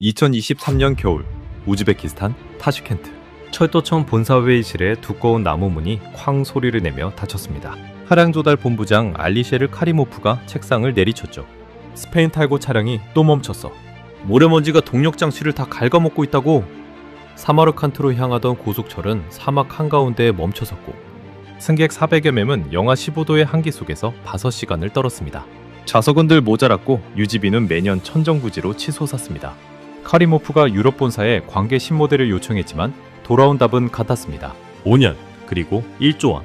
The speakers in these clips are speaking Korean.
2023년 겨울 우즈베키스탄 타슈켄트 철도청 본사회의실에 두꺼운 나무 문이 쾅 소리를 내며 닫혔습니다. 차량조달 본부장 알리셰르 카리모프가 책상을 내리쳤죠. 스페인 탈고 차량이 또 멈췄어. 모래먼지가 동력 장치를 다 갉아먹고 있다고. 사마르칸트로 향하던 고속철은 사막 한가운데에 멈춰섰고 승객 400여 명은 영하 15도의 한기 속에서 5시간을 떨었습니다. 좌석은 늘 모자랐고 유지비는 매년 천정부지로 치솟았습니다. 카리모프가 유럽 본사에 관계 신모델을 요청했지만 돌아온 답은 같았습니다. 5년, 그리고 1조 원.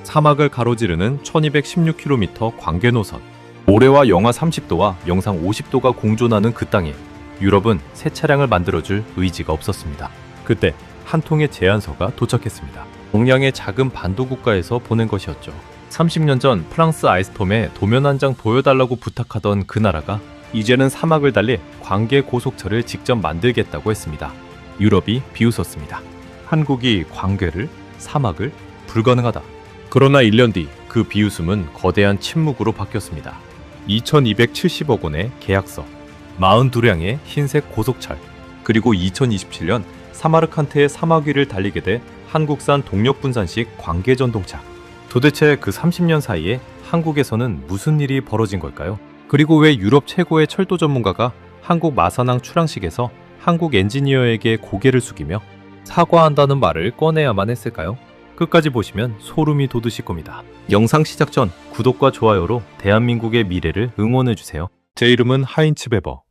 사막을 가로지르는 1216km 관계 노선. 모래와 영하 30도와 영상 50도가 공존하는 그 땅에 유럽은 새 차량을 만들어줄 의지가 없었습니다. 그때 한 통의 제안서가 도착했습니다. 동양의 작은 반도 국가에서 보낸 것이었죠. 30년 전 프랑스 알스톰에 도면 한 장 보여달라고 부탁하던 그 나라가 이제는 사막을 달리 관계 고속철을 직접 만들겠다고 했습니다. 유럽이 비웃었습니다. 한국이 관계를, 사막을 불가능하다. 그러나 1년 뒤 그 비웃음은 거대한 침묵으로 바뀌었습니다. 2270억 원의 계약서, 42량의 흰색 고속철, 그리고 2027년 사마르칸트의 사막 위를 달리게 돼 한국산 동력분산식 관계전동차. 도대체 그 30년 사이에 한국에서는 무슨 일이 벌어진 걸까요? 그리고 왜 유럽 최고의 철도 전문가가 한국 마산항 출항식에서 한국 엔지니어에게 고개를 숙이며 사과한다는 말을 꺼내야만 했을까요? 끝까지 보시면 소름이 돋으실 겁니다. 영상 시작 전 구독과 좋아요로 대한민국의 미래를 응원해주세요. 제 이름은 하인츠 베버.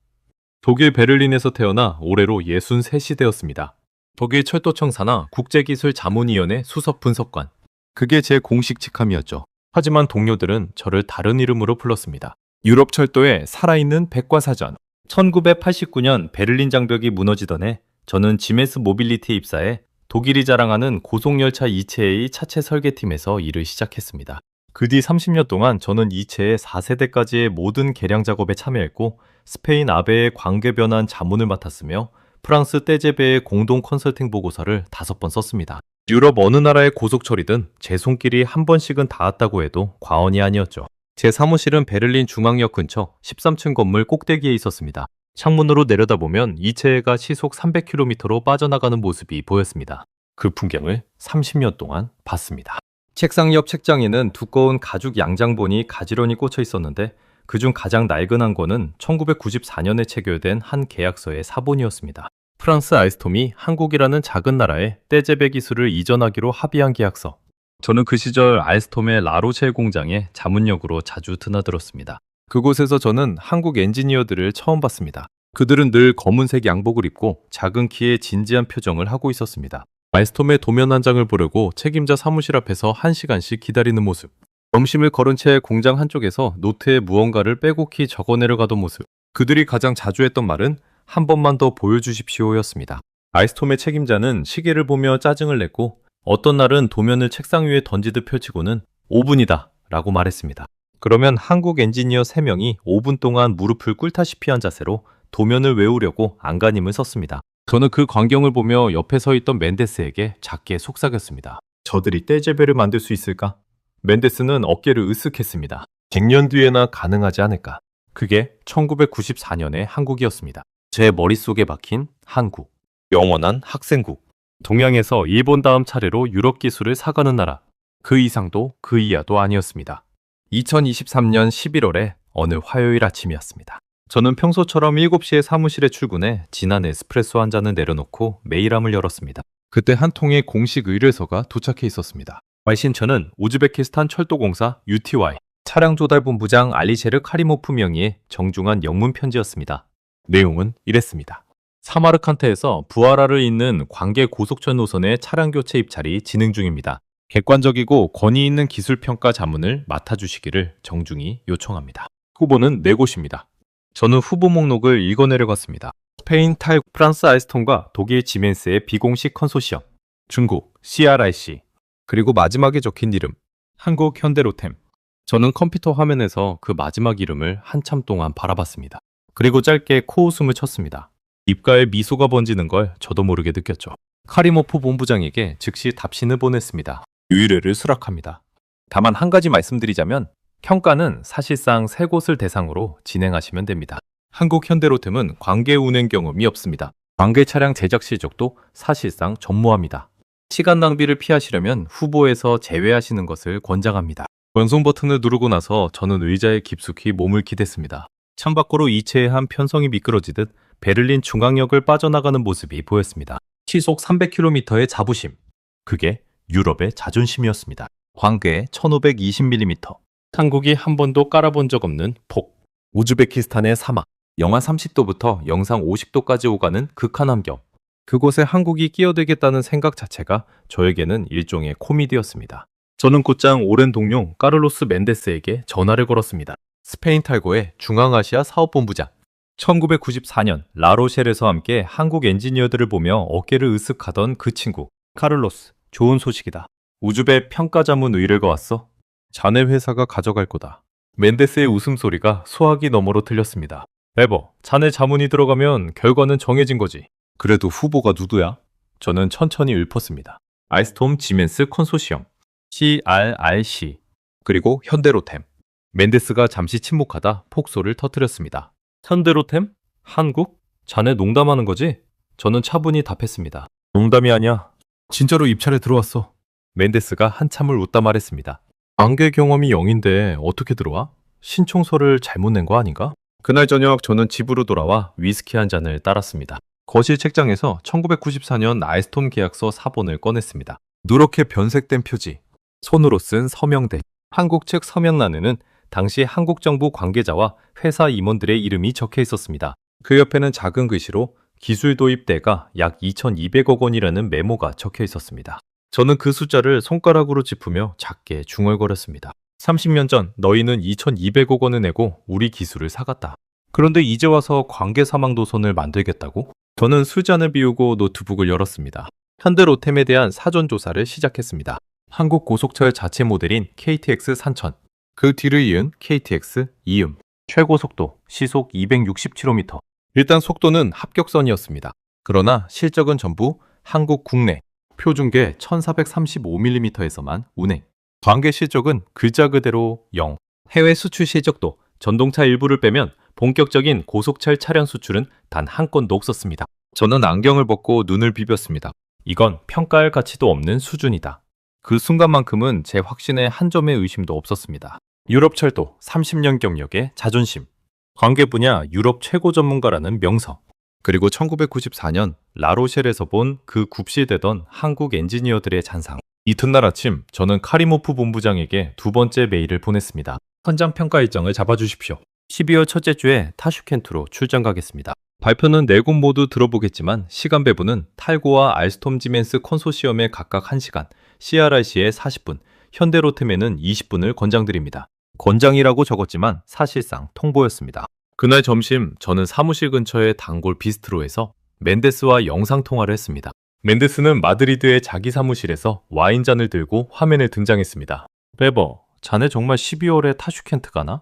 독일 베를린에서 태어나 올해로 63이 되었습니다. 독일 철도청 산하 국제기술자문위원회 수석 분석관. 그게 제 공식 직함이었죠. 하지만 동료들은 저를 다른 이름으로 불렀습니다. 유럽 철도의 살아있는 백과사전. 1989년 베를린 장벽이 무너지던 해 저는 지메스 모빌리티에 입사해 독일이 자랑하는 고속열차 이체의 차체 설계팀에서 일을 시작했습니다. 그 뒤 30년 동안 저는 이체의 4세대까지의 모든 개량 작업에 참여했고 스페인 아베의 관계 변환 자문을 맡았으며 프랑스 떼제베의 공동 컨설팅 보고서를 5번 썼습니다. 유럽 어느 나라의 고속철이든 제 손길이 한 번씩은 닿았다고 해도 과언이 아니었죠. 제 사무실은 베를린 중앙역 근처 13층 건물 꼭대기에 있었습니다. 창문으로 내려다보면 이체해가 시속 300km로 빠져나가는 모습이 보였습니다. 그 풍경을 30년 동안 봤습니다. 책상 옆 책장에는 두꺼운 가죽 양장본이 가지런히 꽂혀 있었는데 그중 가장 낡은 한 권은 1994년에 체결된 한 계약서의 사본이었습니다. 프랑스 알스톰이 한국이라는 작은 나라에 떼제베 기술을 이전하기로 합의한 계약서. 저는 그 시절 알스톰의 라로첼 공장에 자문역으로 자주 드나들었습니다. 그곳에서 저는 한국 엔지니어들을 처음 봤습니다. 그들은 늘 검은색 양복을 입고 작은 키에 진지한 표정을 하고 있었습니다. 알스톰의 도면 한 장을 보려고 책임자 사무실 앞에서 1시간씩 기다리는 모습. 점심을 걸은 채 공장 한쪽에서 노트에 무언가를 빼곡히 적어내려가던 모습. 그들이 가장 자주 했던 말은 한 번만 더 보여주십시오였습니다. 알스톰의 책임자는 시계를 보며 짜증을 냈고 어떤 날은 도면을 책상 위에 던지듯 펼치고는 5분이다 라고 말했습니다. 그러면 한국 엔지니어 3명이 5분 동안 무릎을 꿇다시피 한 자세로 도면을 외우려고 안간힘을 썼습니다. 저는 그 광경을 보며 옆에 서 있던 멘데스에게 작게 속삭였습니다. 저들이 떼제베를 만들 수 있을까? 멘데스는 어깨를 으쓱했습니다. 100년 뒤에나 가능하지 않을까? 그게 1994년의 한국이었습니다. 제 머릿속에 박힌 한국. 영원한 학생국. 동양에서 일본 다음 차례로 유럽 기술을 사가는 나라. 그 이상도 그 이하도 아니었습니다. 2023년 11월에 어느 화요일 아침이었습니다. 저는 평소처럼 7시에 사무실에 출근해 진한 에스프레소 한 잔을 내려놓고 메일함을 열었습니다. 그때 한 통의 공식 의뢰서가 도착해 있었습니다. 신천은 우즈베키스탄 철도공사 UTY 차량조달본부장 알리셰르 카리모프 명의의 정중한 영문 편지였습니다. 내용은 이랬습니다. 사마르칸트에서 부하라를 잇는 관계 고속철 노선의 차량 교체 입찰이 진행 중입니다. 객관적이고 권위 있는 기술평가 자문을 맡아주시기를 정중히 요청합니다. 후보는 4곳입니다. 저는 후보 목록을 읽어내려갔습니다. 스페인 탈 프랑스 알스톰과 독일 지멘스의 비공식 컨소시엄, 중국 CRIC, 그리고 마지막에 적힌 이름, 한국 현대로템. 저는 컴퓨터 화면에서 그 마지막 이름을 한참 동안 바라봤습니다. 그리고 짧게 코웃음을 쳤습니다. 입가에 미소가 번지는 걸 저도 모르게 느꼈죠. 카리모프 본부장에게 즉시 답신을 보냈습니다. 의뢰를 수락합니다. 다만 한 가지 말씀드리자면 평가는 사실상 3곳을 대상으로 진행하시면 됩니다. 한국 현대로템은 관계 운행 경험이 없습니다. 관계 차량 제작 실적도 사실상 전무합니다. 시간 낭비를 피하시려면 후보에서 제외하시는 것을 권장합니다. 연속 버튼을 누르고 나서 저는 의자에 깊숙이 몸을 기댔습니다. 창밖으로 이체의 한 편성이 미끄러지듯 베를린 중앙역을 빠져나가는 모습이 보였습니다. 시속 300km의 자부심. 그게 유럽의 자존심이었습니다. 광계 1520mm. 한국이 한 번도 깔아본 적 없는 폭. 우즈베키스탄의 사막. 영하 30도부터 영상 50도까지 오가는 극한 환경. 그곳에 한국이 끼어들겠다는 생각 자체가 저에게는 일종의 코미디였습니다. 저는 곧장 오랜 동료 카를로스 멘데스에게 전화를 걸었습니다. 스페인 탈고의 중앙아시아 사업본부장. 1994년 라로셸에서 함께 한국 엔지니어들을 보며 어깨를 으쓱하던 그 친구. 카를로스, 좋은 소식이다. 우즈베 평가자문 의뢰가 왔어. 자네 회사가 가져갈 거다. 멘데스의 웃음소리가 소화기 너머로 들렸습니다. 에버, 자네 자문이 들어가면 결과는 정해진 거지. 그래도 후보가 누구야? 저는 천천히 읊었습니다. 알스톰 지멘스 컨소시엄, CRRC, 그리고 현대로템. 멘데스가 잠시 침묵하다 폭소를 터뜨렸습니다. 현대로템? 한국? 자네 농담하는 거지? 저는 차분히 답했습니다. 농담이 아니야. 진짜로 입찰에 들어왔어. 멘데스가 한참을 웃다 말했습니다. 관계 경험이 0인데 어떻게 들어와? 신청서를 잘못 낸 거 아닌가? 그날 저녁 저는 집으로 돌아와 위스키 한 잔을 따랐습니다. 거실 책장에서 1994년 알스톰 계약서 사본을 꺼냈습니다. 누렇게 변색된 표지, 손으로 쓴 서명대. 한국 측 서명란에는 당시 한국 정부 관계자와 회사 임원들의 이름이 적혀 있었습니다. 그 옆에는 작은 글씨로 기술 도입대가 약 2,200억 원이라는 메모가 적혀 있었습니다. 저는 그 숫자를 손가락으로 짚으며 작게 중얼거렸습니다. 30년 전 너희는 2,200억 원을 내고 우리 기술을 사갔다. 그런데 이제 와서 관계 사망도선을 만들겠다고? 저는 술잔을 비우고 노트북을 열었습니다. 현대로템에 대한 사전조사를 시작했습니다. 한국 고속철 자체 모델인 KTX 3000, 그 뒤를 이은 KTX 이음, 최고 속도 시속 260km. 일단 속도는 합격선이었습니다. 그러나 실적은 전부 한국 국내, 표준계 1435mm에서만 운행. 관계 실적은 글자 그대로 0. 해외 수출 실적도 전동차 일부를 빼면 본격적인 고속철 차량 수출은 단 한 건도 없었습니다. 저는 안경을 벗고 눈을 비볐습니다. 이건 평가할 가치도 없는 수준이다. 그 순간만큼은 제 확신에 한 점의 의심도 없었습니다. 유럽 철도 30년 경력의 자존심. 관계 분야 유럽 최고 전문가라는 명성. 그리고 1994년 라로셸에서 본 그 굽실대던 한국 엔지니어들의 잔상. 이튿날 아침 저는 카리모프 본부장에게 두 번째 메일을 보냈습니다. 현장 평가 일정을 잡아주십시오. 12월 첫째 주에 타슈켄트로 출장 가겠습니다. 발표는 네 곳 모두 들어보겠지만 시간 배분은 탈고와 알스톰 지멘스 컨소시엄에 각각 1시간, CRRC에 40분, 현대로템에는 20분을 권장드립니다. 권장이라고 적었지만 사실상 통보였습니다. 그날 점심 저는 사무실 근처의 단골 비스트로에서 멘데스와 영상통화를 했습니다. 멘데스는 마드리드의 자기 사무실에서 와인잔을 들고 화면에 등장했습니다. 베버, 자네 정말 12월에 타슈켄트 가나?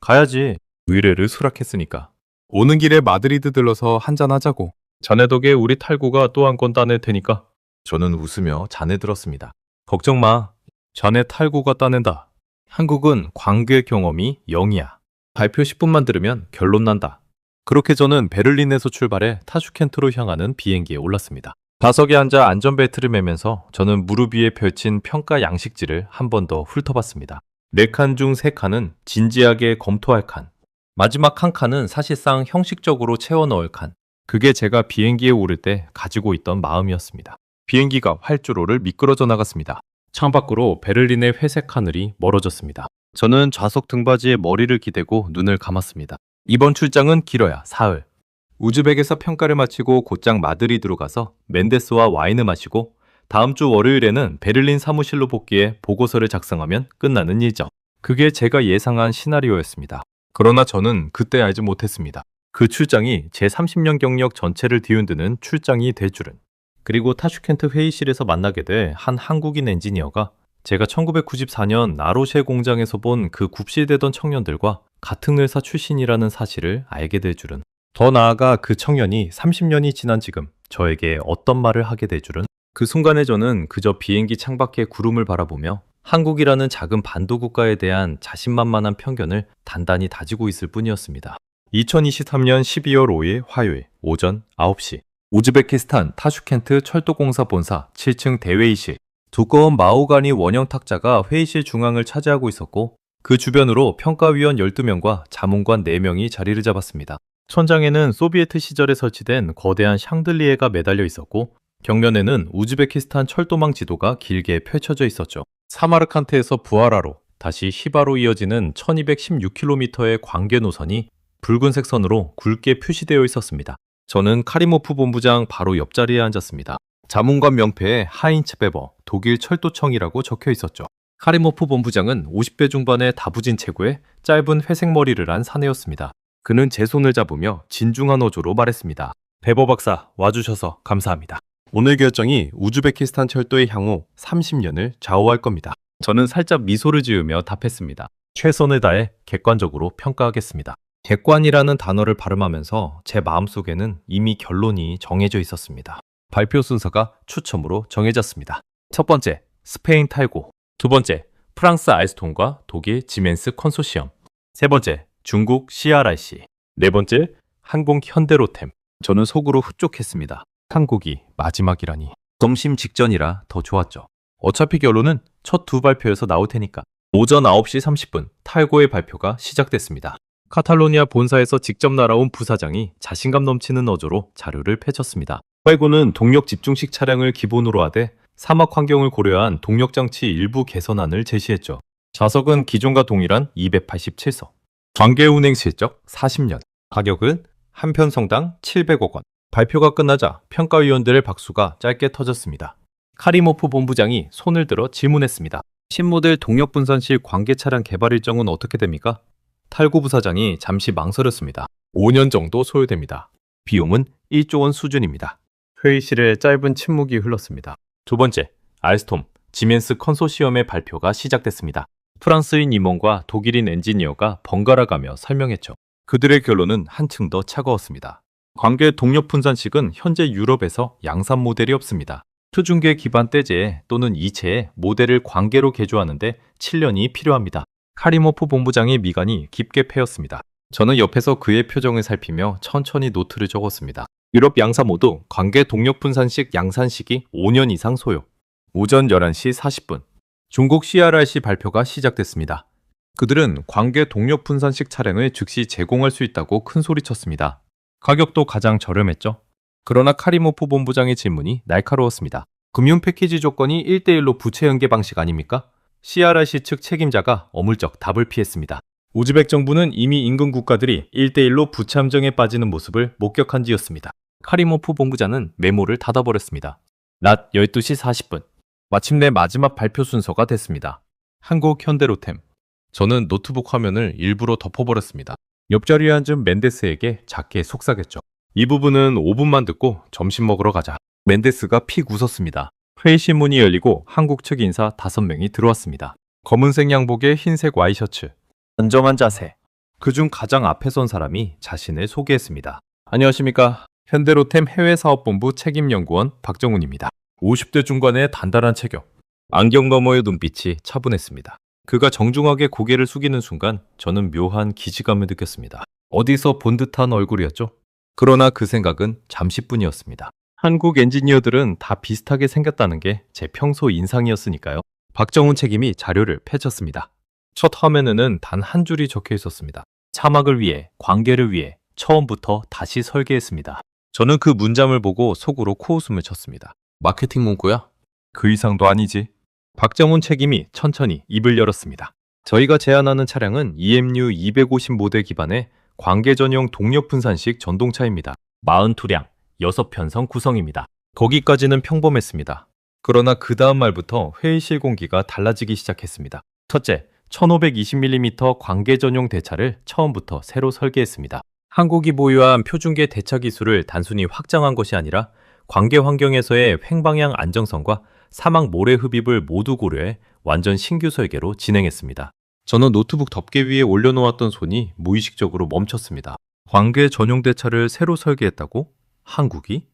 가야지. 의뢰를 수락했으니까. 오는 길에 마드리드 들러서 한잔 하자고. 자네 덕에 우리 탈구가 또 한 건 따낼 테니까. 저는 웃으며 잔에 들었습니다. 걱정 마. 자네 탈구가 따낸다. 한국은 관계 경험이 0이야. 발표 10분만 들으면 결론 난다. 그렇게 저는 베를린에서 출발해 타슈켄트로 향하는 비행기에 올랐습니다. 좌석에 앉아 안전벨트를 매면서 저는 무릎 위에 펼친 평가 양식지를 한 번 더 훑어봤습니다. 4칸 중 3칸은 진지하게 검토할 칸. 마지막 한 칸은 사실상 형식적으로 채워 넣을 칸. 그게 제가 비행기에 오를 때 가지고 있던 마음이었습니다. 비행기가 활주로를 미끄러져 나갔습니다. 창밖으로 베를린의 회색 하늘이 멀어졌습니다. 저는 좌석 등받이에 머리를 기대고 눈을 감았습니다. 이번 출장은 길어야 사흘. 우즈벡에서 평가를 마치고 곧장 마드리드로 가서 멘데스와 와인을 마시고 다음 주 월요일에는 베를린 사무실로 복귀해 보고서를 작성하면 끝나는 일정. 그게 제가 예상한 시나리오였습니다. 그러나 저는 그때 알지 못했습니다. 그 출장이 제 30년 경력 전체를 뒤흔드는 출장이 될 줄은. 그리고 타슈켄트 회의실에서 만나게 될 한 한국인 엔지니어가 제가 1994년 나로쉐 공장에서 본 그 굽실대던 청년들과 같은 회사 출신이라는 사실을 알게 될 줄은. 더 나아가 그 청년이 30년이 지난 지금 저에게 어떤 말을 하게 될 줄은. 그 순간에 저는 그저 비행기 창밖의 구름을 바라보며 한국이라는 작은 반도 국가에 대한 자신만만한 편견을 단단히 다지고 있을 뿐이었습니다. 2023년 12월 5일 화요일 오전 9시 우즈베키스탄 타슈켄트 철도공사 본사 7층 대회의실. 두꺼운 마호가니 원형 탁자가 회의실 중앙을 차지하고 있었고 그 주변으로 평가위원 12명과 자문관 4명이 자리를 잡았습니다. 천장에는 소비에트 시절에 설치된 거대한 샹들리에가 매달려 있었고 벽면에는 우즈베키스탄 철도망 지도가 길게 펼쳐져 있었죠. 사마르칸트에서 부하라로 다시 히바로 이어지는 1216km의 관계 노선이 붉은색 선으로 굵게 표시되어 있었습니다. 저는 카리모프 본부장 바로 옆자리에 앉았습니다. 자문관 명패에 하인츠 베버 독일 철도청이라고 적혀 있었죠. 카리모프 본부장은 50대 중반의 다부진 체구에 짧은 회색 머리를 한 사내였습니다. 그는 제 손을 잡으며 진중한 어조로 말했습니다. 베버 박사, 와주셔서 감사합니다. 오늘 결정이 우즈베키스탄 철도의 향후 30년을 좌우할 겁니다. 저는 살짝 미소를 지으며 답했습니다. 최선을 다해 객관적으로 평가하겠습니다. 객관이라는 단어를 발음하면서 제 마음속에는 이미 결론이 정해져 있었습니다. 발표 순서가 추첨으로 정해졌습니다. 첫 번째, 스페인 탈고. 두 번째, 프랑스 알스톰과 독일 지멘스 컨소시엄. 세 번째, 중국 CRRC. 네 번째, 한국 현대로템. 저는 속으로 흡족했습니다. 한국이 마지막이라니. 점심 직전이라 더 좋았죠. 어차피 결론은 첫 두 발표에서 나올 테니까. 오전 9시 30분 탈고의 발표가 시작됐습니다. 카탈로니아 본사에서 직접 날아온 부사장이 자신감 넘치는 어조로 자료를 펼쳤습니다. 탈고는 동력 집중식 차량을 기본으로 하되 사막 환경을 고려한 동력 장치 일부 개선안을 제시했죠. 좌석은 기존과 동일한 287석. 관계 운행 실적 40년. 가격은 한 편성당 700억 원. 발표가 끝나자 평가위원들의 박수가 짧게 터졌습니다. 카리모프 본부장이 손을 들어 질문했습니다. 신모델 동력 분산실 관계 차량 개발 일정은 어떻게 됩니까? 탈고 부사장이 잠시 망설였습니다. 5년 정도 소요됩니다. 비용은 1조 원 수준입니다. 회의실에 짧은 침묵이 흘렀습니다. 두 번째, 알스톰, 지멘스 컨소시엄의 발표가 시작됐습니다. 프랑스인 임원과 독일인 엔지니어가 번갈아가며 설명했죠. 그들의 결론은 한층 더 차가웠습니다. 관계 동력 분산식은 현재 유럽에서 양산 모델이 없습니다. 투중계 기반 떼제 또는 이체에 모델을 관계로 개조하는데 7년이 필요합니다. 카리모프 본부장의 미간이 깊게 패였습니다. 저는 옆에서 그의 표정을 살피며 천천히 노트를 적었습니다. 유럽 양사 모두 관계 동력 분산식 양산 시기 5년 이상 소요. 오전 11시 40분 중국 CRRC 발표가 시작됐습니다. 그들은 관계 동력 분산식 차량을 즉시 제공할 수 있다고 큰소리쳤습니다. 가격도 가장 저렴했죠. 그러나 카리모프 본부장의 질문이 날카로웠습니다. 금융 패키지 조건이 1대1로 부채 연계 방식 아닙니까? CRRC 측 책임자가 어물쩍 답을 피했습니다. 우즈벡 정부는 이미 인근 국가들이 1대1로 부채 함정에 빠지는 모습을 목격한 지였습니다. 카리모프 본부장은 메모를 닫아버렸습니다. 낮 12시 40분 마침내 마지막 발표 순서가 됐습니다. 한국 현대로템. 저는 노트북 화면을 일부러 덮어버렸습니다. 옆자리에 앉은 멘데스에게 작게 속삭였죠. 이 부분은 5분만 듣고 점심 먹으러 가자. 멘데스가 픽 웃었습니다. 회의실 문이 열리고 한국 측 인사 5명이 들어왔습니다. 검은색 양복에 흰색 와이셔츠. 단정한 자세. 그중 가장 앞에 선 사람이 자신을 소개했습니다. 안녕하십니까. 현대로템 해외사업본부 책임연구원 박정훈입니다. 50대 중반의 단단한 체격. 안경 너머의 눈빛이 차분했습니다. 그가 정중하게 고개를 숙이는 순간 저는 묘한 기지감을 느꼈습니다. 어디서 본 듯한 얼굴이었죠? 그러나 그 생각은 잠시뿐이었습니다. 한국 엔지니어들은 다 비슷하게 생겼다는 게 제 평소 인상이었으니까요. 박정훈 책임이 자료를 펼쳤습니다. 첫 화면에는 단 한 줄이 적혀 있었습니다. 사막을 위해, 관계를 위해 처음부터 다시 설계했습니다. 저는 그 문장을 보고 속으로 코웃음을 쳤습니다. 마케팅 문구야? 그 이상도 아니지. 박정훈 책임이 천천히 입을 열었습니다. 저희가 제안하는 차량은 EMU 250 모델 기반의 관계 전용 동력 분산식 전동차입니다. 42량, 6편성 구성입니다. 거기까지는 평범했습니다. 그러나 그 다음 말부터 회의실 공기가 달라지기 시작했습니다. 첫째, 1520mm 관계 전용 대차를 처음부터 새로 설계했습니다. 한국이 보유한 표준계 대차 기술을 단순히 확장한 것이 아니라 관계 환경에서의 횡방향 안정성과 사막 모래 흡입을 모두 고려해 완전 신규 설계로 진행했습니다. 저는 노트북 덮개 위에 올려놓았던 손이 무의식적으로 멈췄습니다. 관계 전용 대차를 새로 설계했다고? 한국이?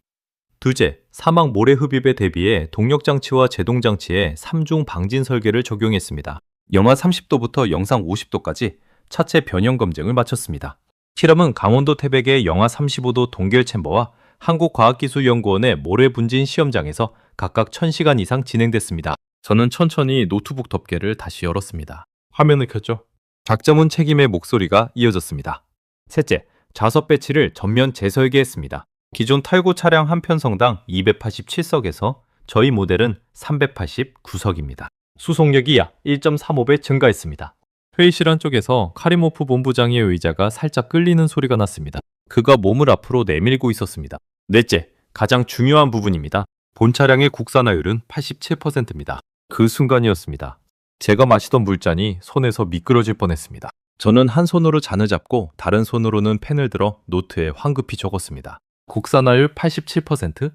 둘째, 사막 모래 흡입에 대비해 동력장치와 제동장치에 3중 방진 설계를 적용했습니다. 영하 30도부터 영상 50도까지 차체 변형 검증을 마쳤습니다. 실험은 강원도 태백의 영하 35도 동결 챔버와 한국과학기술연구원의 모래분진 시험장에서 각각 1000시간 이상 진행됐습니다. 저는 천천히 노트북 덮개를 다시 열었습니다. 화면을 켰죠. 박정훈 책임의 목소리가 이어졌습니다. 셋째, 좌석 배치를 전면 재설계했습니다. 기존 탈구 차량 한 편성당 287석에서 저희 모델은 389석입니다. 수속력이 약 1.35배 증가했습니다. 회의실 안쪽에서 카리모프 본부장의 의자가 살짝 끌리는 소리가 났습니다. 그가 몸을 앞으로 내밀고 있었습니다. 넷째, 가장 중요한 부분입니다. 본 차량의 국산화율은 87%입니다. 그 순간이었습니다. 제가 마시던 물잔이 손에서 미끄러질 뻔했습니다. 저는 한 손으로 잔을 잡고 다른 손으로는 펜을 들어 노트에 황급히 적었습니다. 국산화율 87%,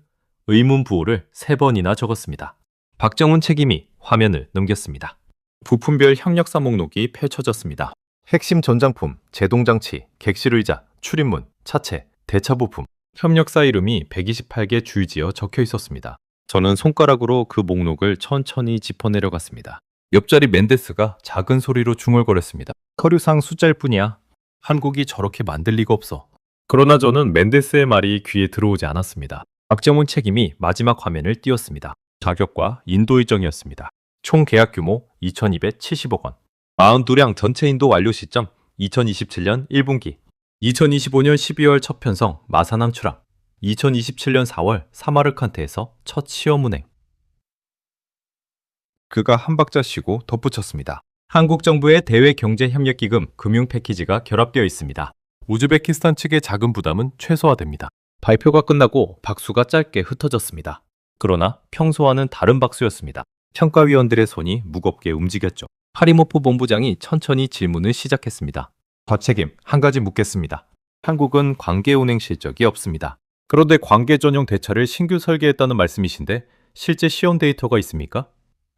의문 부호를 3번이나 적었습니다. 박정훈 책임이 화면을 넘겼습니다. 부품별 협력사 목록이 펼쳐졌습니다. 핵심 전장품, 제동장치, 객실의자, 출입문, 차체, 대차 부품, 협력사 이름이 128개 줄지어 적혀 있었습니다. 저는 손가락으로 그 목록을 천천히 짚어내려갔습니다. 옆자리 멘데스가 작은 소리로 중얼거렸습니다. 서류상 숫자일 뿐이야. 한국이 저렇게 만들 리가 없어. 그러나 저는 멘데스의 말이 귀에 들어오지 않았습니다. 박정훈 책임이 마지막 화면을 띄웠습니다. 가격과 인도 일정이었습니다. 총 계약 규모 2,270억 원. 42량 전체 인도 완료 시점 2027년 1분기. 2025년 12월 첫 편성 마사남 출항. 2027년 4월 사마르칸트에서 첫 시험 운행. 그가 한 박자 쉬고 덧붙였습니다. 한국 정부의 대외 경제 협력 기금 금융 패키지가 결합되어 있습니다. 우즈베키스탄 측의 자금 부담은 최소화됩니다. 발표가 끝나고 박수가 짧게 흩어졌습니다. 그러나 평소와는 다른 박수였습니다. 평가위원들의 손이 무겁게 움직였죠. 카리모프 본부장이 천천히 질문을 시작했습니다. 과책임, 한 가지 묻겠습니다. 한국은 관계 운행 실적이 없습니다. 그런데 관계 전용 대차를 신규 설계했다는 말씀이신데 실제 시험 데이터가 있습니까?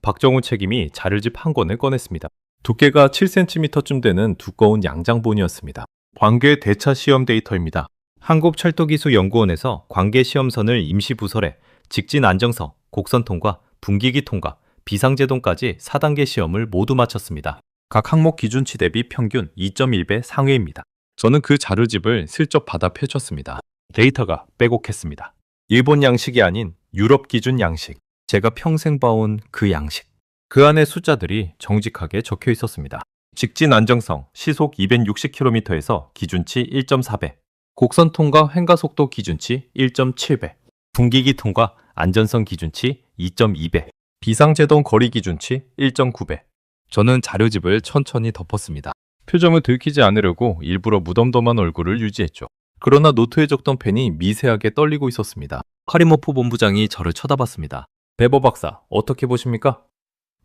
박정훈 책임이 자료집 한 권을 꺼냈습니다. 두께가 7cm쯤 되는 두꺼운 양장본이었습니다. 관계 대차 시험 데이터입니다. 한국철도기술연구원에서 관계 시험선을 임시 부설해 직진 안정성, 곡선 통과, 분기기 통과, 비상제동까지 4단계 시험을 모두 마쳤습니다. 각 항목 기준치 대비 평균 2.1배 상회입니다. 저는 그 자료집을 슬쩍 받아 펼쳤습니다. 데이터가 빼곡했습니다. 일본 양식이 아닌 유럽 기준 양식. 제가 평생 봐온 그 양식. 그 안에 숫자들이 정직하게 적혀 있었습니다. 직진 안정성 시속 260km에서 기준치 1.4배. 곡선 통과 횡가 속도 기준치 1.7배. 분기기 통과 안전성 기준치 2.2배. 비상제동 거리 기준치 1.9배. 저는 자료집을 천천히 덮었습니다. 표정을 들키지 않으려고 일부러 무덤덤한 얼굴을 유지했죠. 그러나 노트에 적던 펜이 미세하게 떨리고 있었습니다. 카리모프 본부장이 저를 쳐다봤습니다. 베버 박사, 어떻게 보십니까?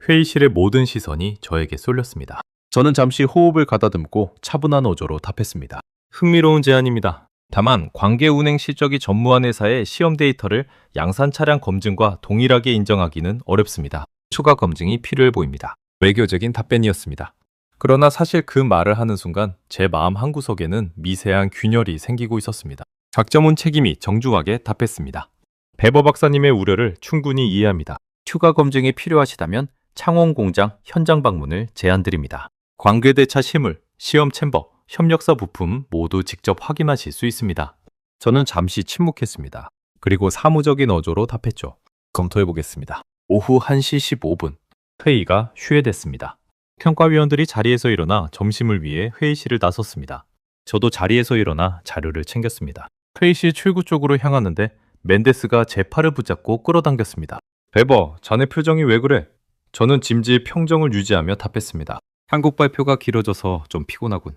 회의실의 모든 시선이 저에게 쏠렸습니다. 저는 잠시 호흡을 가다듬고 차분한 어조로 답했습니다. 흥미로운 제안입니다. 다만 관계 운행 실적이 전무한 회사의 시험 데이터를 양산 차량 검증과 동일하게 인정하기는 어렵습니다. 추가 검증이 필요해 보입니다. 외교적인 답변이었습니다. 그러나 사실 그 말을 하는 순간 제 마음 한구석에는 미세한 균열이 생기고 있었습니다. 박정훈 책임이 정중하게 답했습니다. 베버 박사님의 우려를 충분히 이해합니다. 추가 검증이 필요하시다면 창원 공장 현장 방문을 제안드립니다. 관계대차 실물, 시험 챔버, 협력사 부품 모두 직접 확인하실 수 있습니다. 저는 잠시 침묵했습니다. 그리고 사무적인 어조로 답했죠. 검토해보겠습니다. 오후 1시 15분. 회의가 휴회됐습니다. 평가위원들이 자리에서 일어나 점심을 위해 회의실을 나섰습니다. 저도 자리에서 일어나 자료를 챙겼습니다. 회의실 출구 쪽으로 향하는데 멘데스가 제 팔을 붙잡고 끌어당겼습니다. 베버, 자네 표정이 왜 그래? 저는 짐짓 평정을 유지하며 답했습니다. 한국 발표가 길어져서 좀 피곤하군.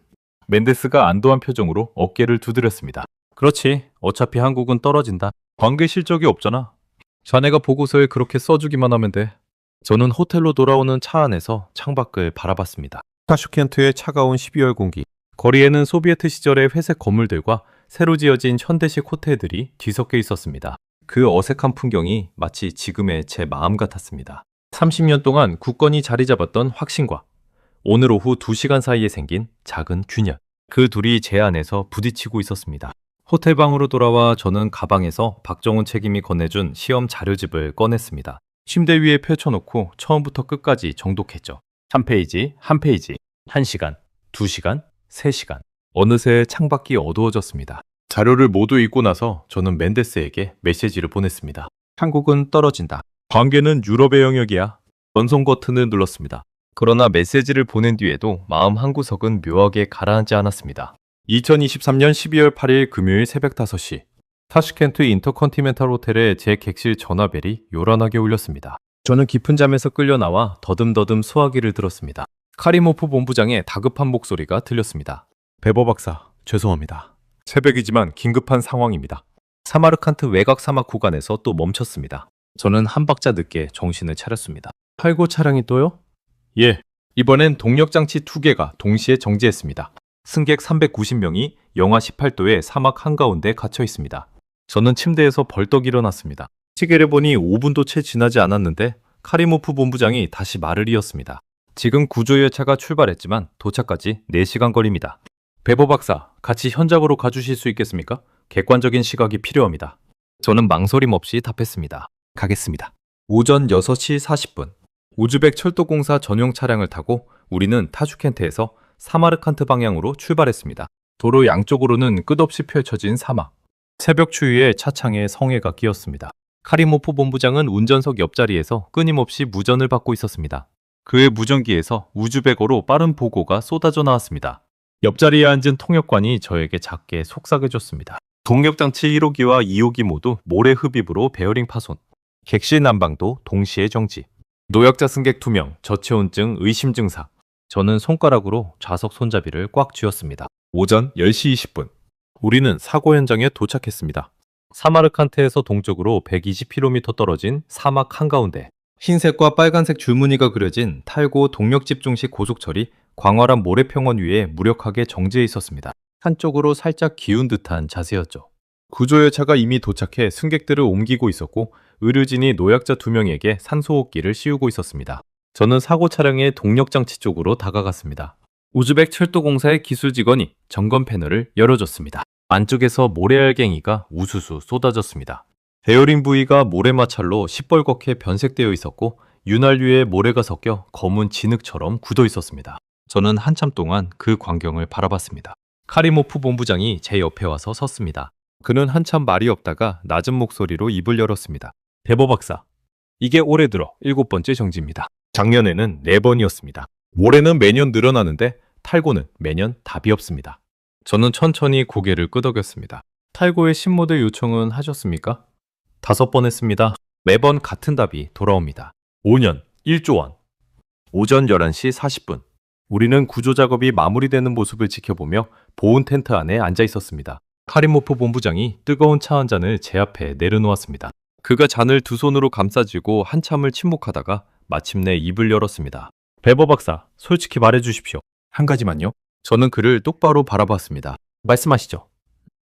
멘데스가 안도한 표정으로 어깨를 두드렸습니다. 그렇지, 어차피 한국은 떨어진다. 관계 실적이 없잖아. 자네가 보고서에 그렇게 써주기만 하면 돼. 저는 호텔로 돌아오는 차 안에서 창밖을 바라봤습니다. 타슈켄트의 차가운 12월 공기. 거리에는 소비에트 시절의 회색 건물들과 새로 지어진 현대식 호텔들이 뒤섞여 있었습니다. 그 어색한 풍경이 마치 지금의 제 마음 같았습니다. 30년 동안 굳건히 자리 잡았던 확신과 오늘 오후 2시간 사이에 생긴 작은 균열. 그 둘이 제 안에서 부딪히고 있었습니다. 호텔방으로 돌아와 저는 가방에서 박정훈 책임이 건네준 시험 자료집을 꺼냈습니다. 침대 위에 펼쳐놓고 처음부터 끝까지 정독했죠. 한 페이지, 한 페이지, 1시간, 2시간, 3시간. 어느새 창밖이 어두워졌습니다. 자료를 모두 읽고 나서 저는 멘데스에게 메시지를 보냈습니다. 한국은 떨어진다. 관계는 유럽의 영역이야. 전송 버튼을 눌렀습니다. 그러나 메시지를 보낸 뒤에도 마음 한구석은 묘하게 가라앉지 않았습니다. 2023년 12월 8일 금요일 새벽 5시 타슈켄트 인터컨티넨탈 호텔의 제 객실 전화벨이 요란하게 울렸습니다. 저는 깊은 잠에서 끌려 나와 더듬더듬 수화기를 들었습니다. 카리모프 본부장의 다급한 목소리가 들렸습니다. 베버 박사, 죄송합니다. 새벽이지만 긴급한 상황입니다. 사마르칸트 외곽 사막 구간에서 또 멈췄습니다. 저는 한 박자 늦게 정신을 차렸습니다. 탈고 차량이 또요? 예, 이번엔 동력장치 2개가 동시에 정지했습니다. 승객 390명이 영하 18도의 사막 한가운데 갇혀 있습니다. 저는 침대에서 벌떡 일어났습니다. 시계를 보니 5분도 채 지나지 않았는데 카리모프 본부장이 다시 말을 이었습니다. 지금 구조열차가 출발했지만 도착까지 4시간 거리입니다. 베버 박사, 같이 현장으로 가주실 수 있겠습니까? 객관적인 시각이 필요합니다. 저는 망설임 없이 답했습니다. 가겠습니다. 오전 6시 40분. 우즈벡 철도공사 전용 차량을 타고 우리는 타슈켄트에서 사마르칸트 방향으로 출발했습니다. 도로 양쪽으로는 끝없이 펼쳐진 사막. 새벽 추위에 차창에 성에가 끼었습니다. 카리모프 본부장은 운전석 옆자리에서 끊임없이 무전을 받고 있었습니다. 그의 무전기에서 우즈벡어로 빠른 보고가 쏟아져 나왔습니다. 옆자리에 앉은 통역관이 저에게 작게 속삭여줬습니다. 동력장치 1호기와 2호기 모두 모래 흡입으로 베어링 파손. 객실 난방도 동시에 정지. 노약자 승객 2명, 저체온증 의심 증상. 저는 손가락으로 좌석 손잡이를 꽉 쥐었습니다. 오전 10시 20분. 우리는 사고 현장에 도착했습니다. 사마르칸트에서 동쪽으로 120km 떨어진 사막 한가운데 흰색과 빨간색 줄무늬가 그려진 탈고 동력집중식 고속철이 광활한 모래평원 위에 무력하게 정지해 있었습니다. 한쪽으로 살짝 기운 듯한 자세였죠. 구조열차가 이미 도착해 승객들을 옮기고 있었고 의료진이 노약자 2명에게 산소호흡기를 씌우고 있었습니다. 저는 사고 차량의 동력장치 쪽으로 다가갔습니다. 우즈벡 철도공사의 기술 직원이 점검 패널을 열어줬습니다. 안쪽에서 모래알갱이가 우수수 쏟아졌습니다. 베어링 부위가 모래마찰로 시뻘겋게 변색되어 있었고 윤활유에 모래가 섞여 검은 진흙처럼 굳어 있었습니다. 저는 한참 동안 그 광경을 바라봤습니다. 카리모프 본부장이 제 옆에 와서 섰습니다. 그는 한참 말이 없다가 낮은 목소리로 입을 열었습니다. 베버 박사, 이게 올해 들어 7번째 정지입니다. 작년에는 4번이었습니다. 올해는 매년 늘어나는데 탈고는 매년 답이 없습니다. 저는 천천히 고개를 끄덕였습니다. 탈고의 신모델 요청은 하셨습니까? 5번 했습니다. 매번 같은 답이 돌아옵니다. 5년, 1조 원. 오전 11시 40분. 우리는 구조 작업이 마무리되는 모습을 지켜보며 보온 텐트 안에 앉아 있었습니다. 카리모프 본부장이 뜨거운 차 한 잔을 제 앞에 내려놓았습니다. 그가 잔을 두 손으로 감싸쥐고 한참을 침묵하다가 마침내 입을 열었습니다. 베버 박사, 솔직히 말해주십시오. 한 가지만요. 저는 그를 똑바로 바라봤습니다. 말씀하시죠.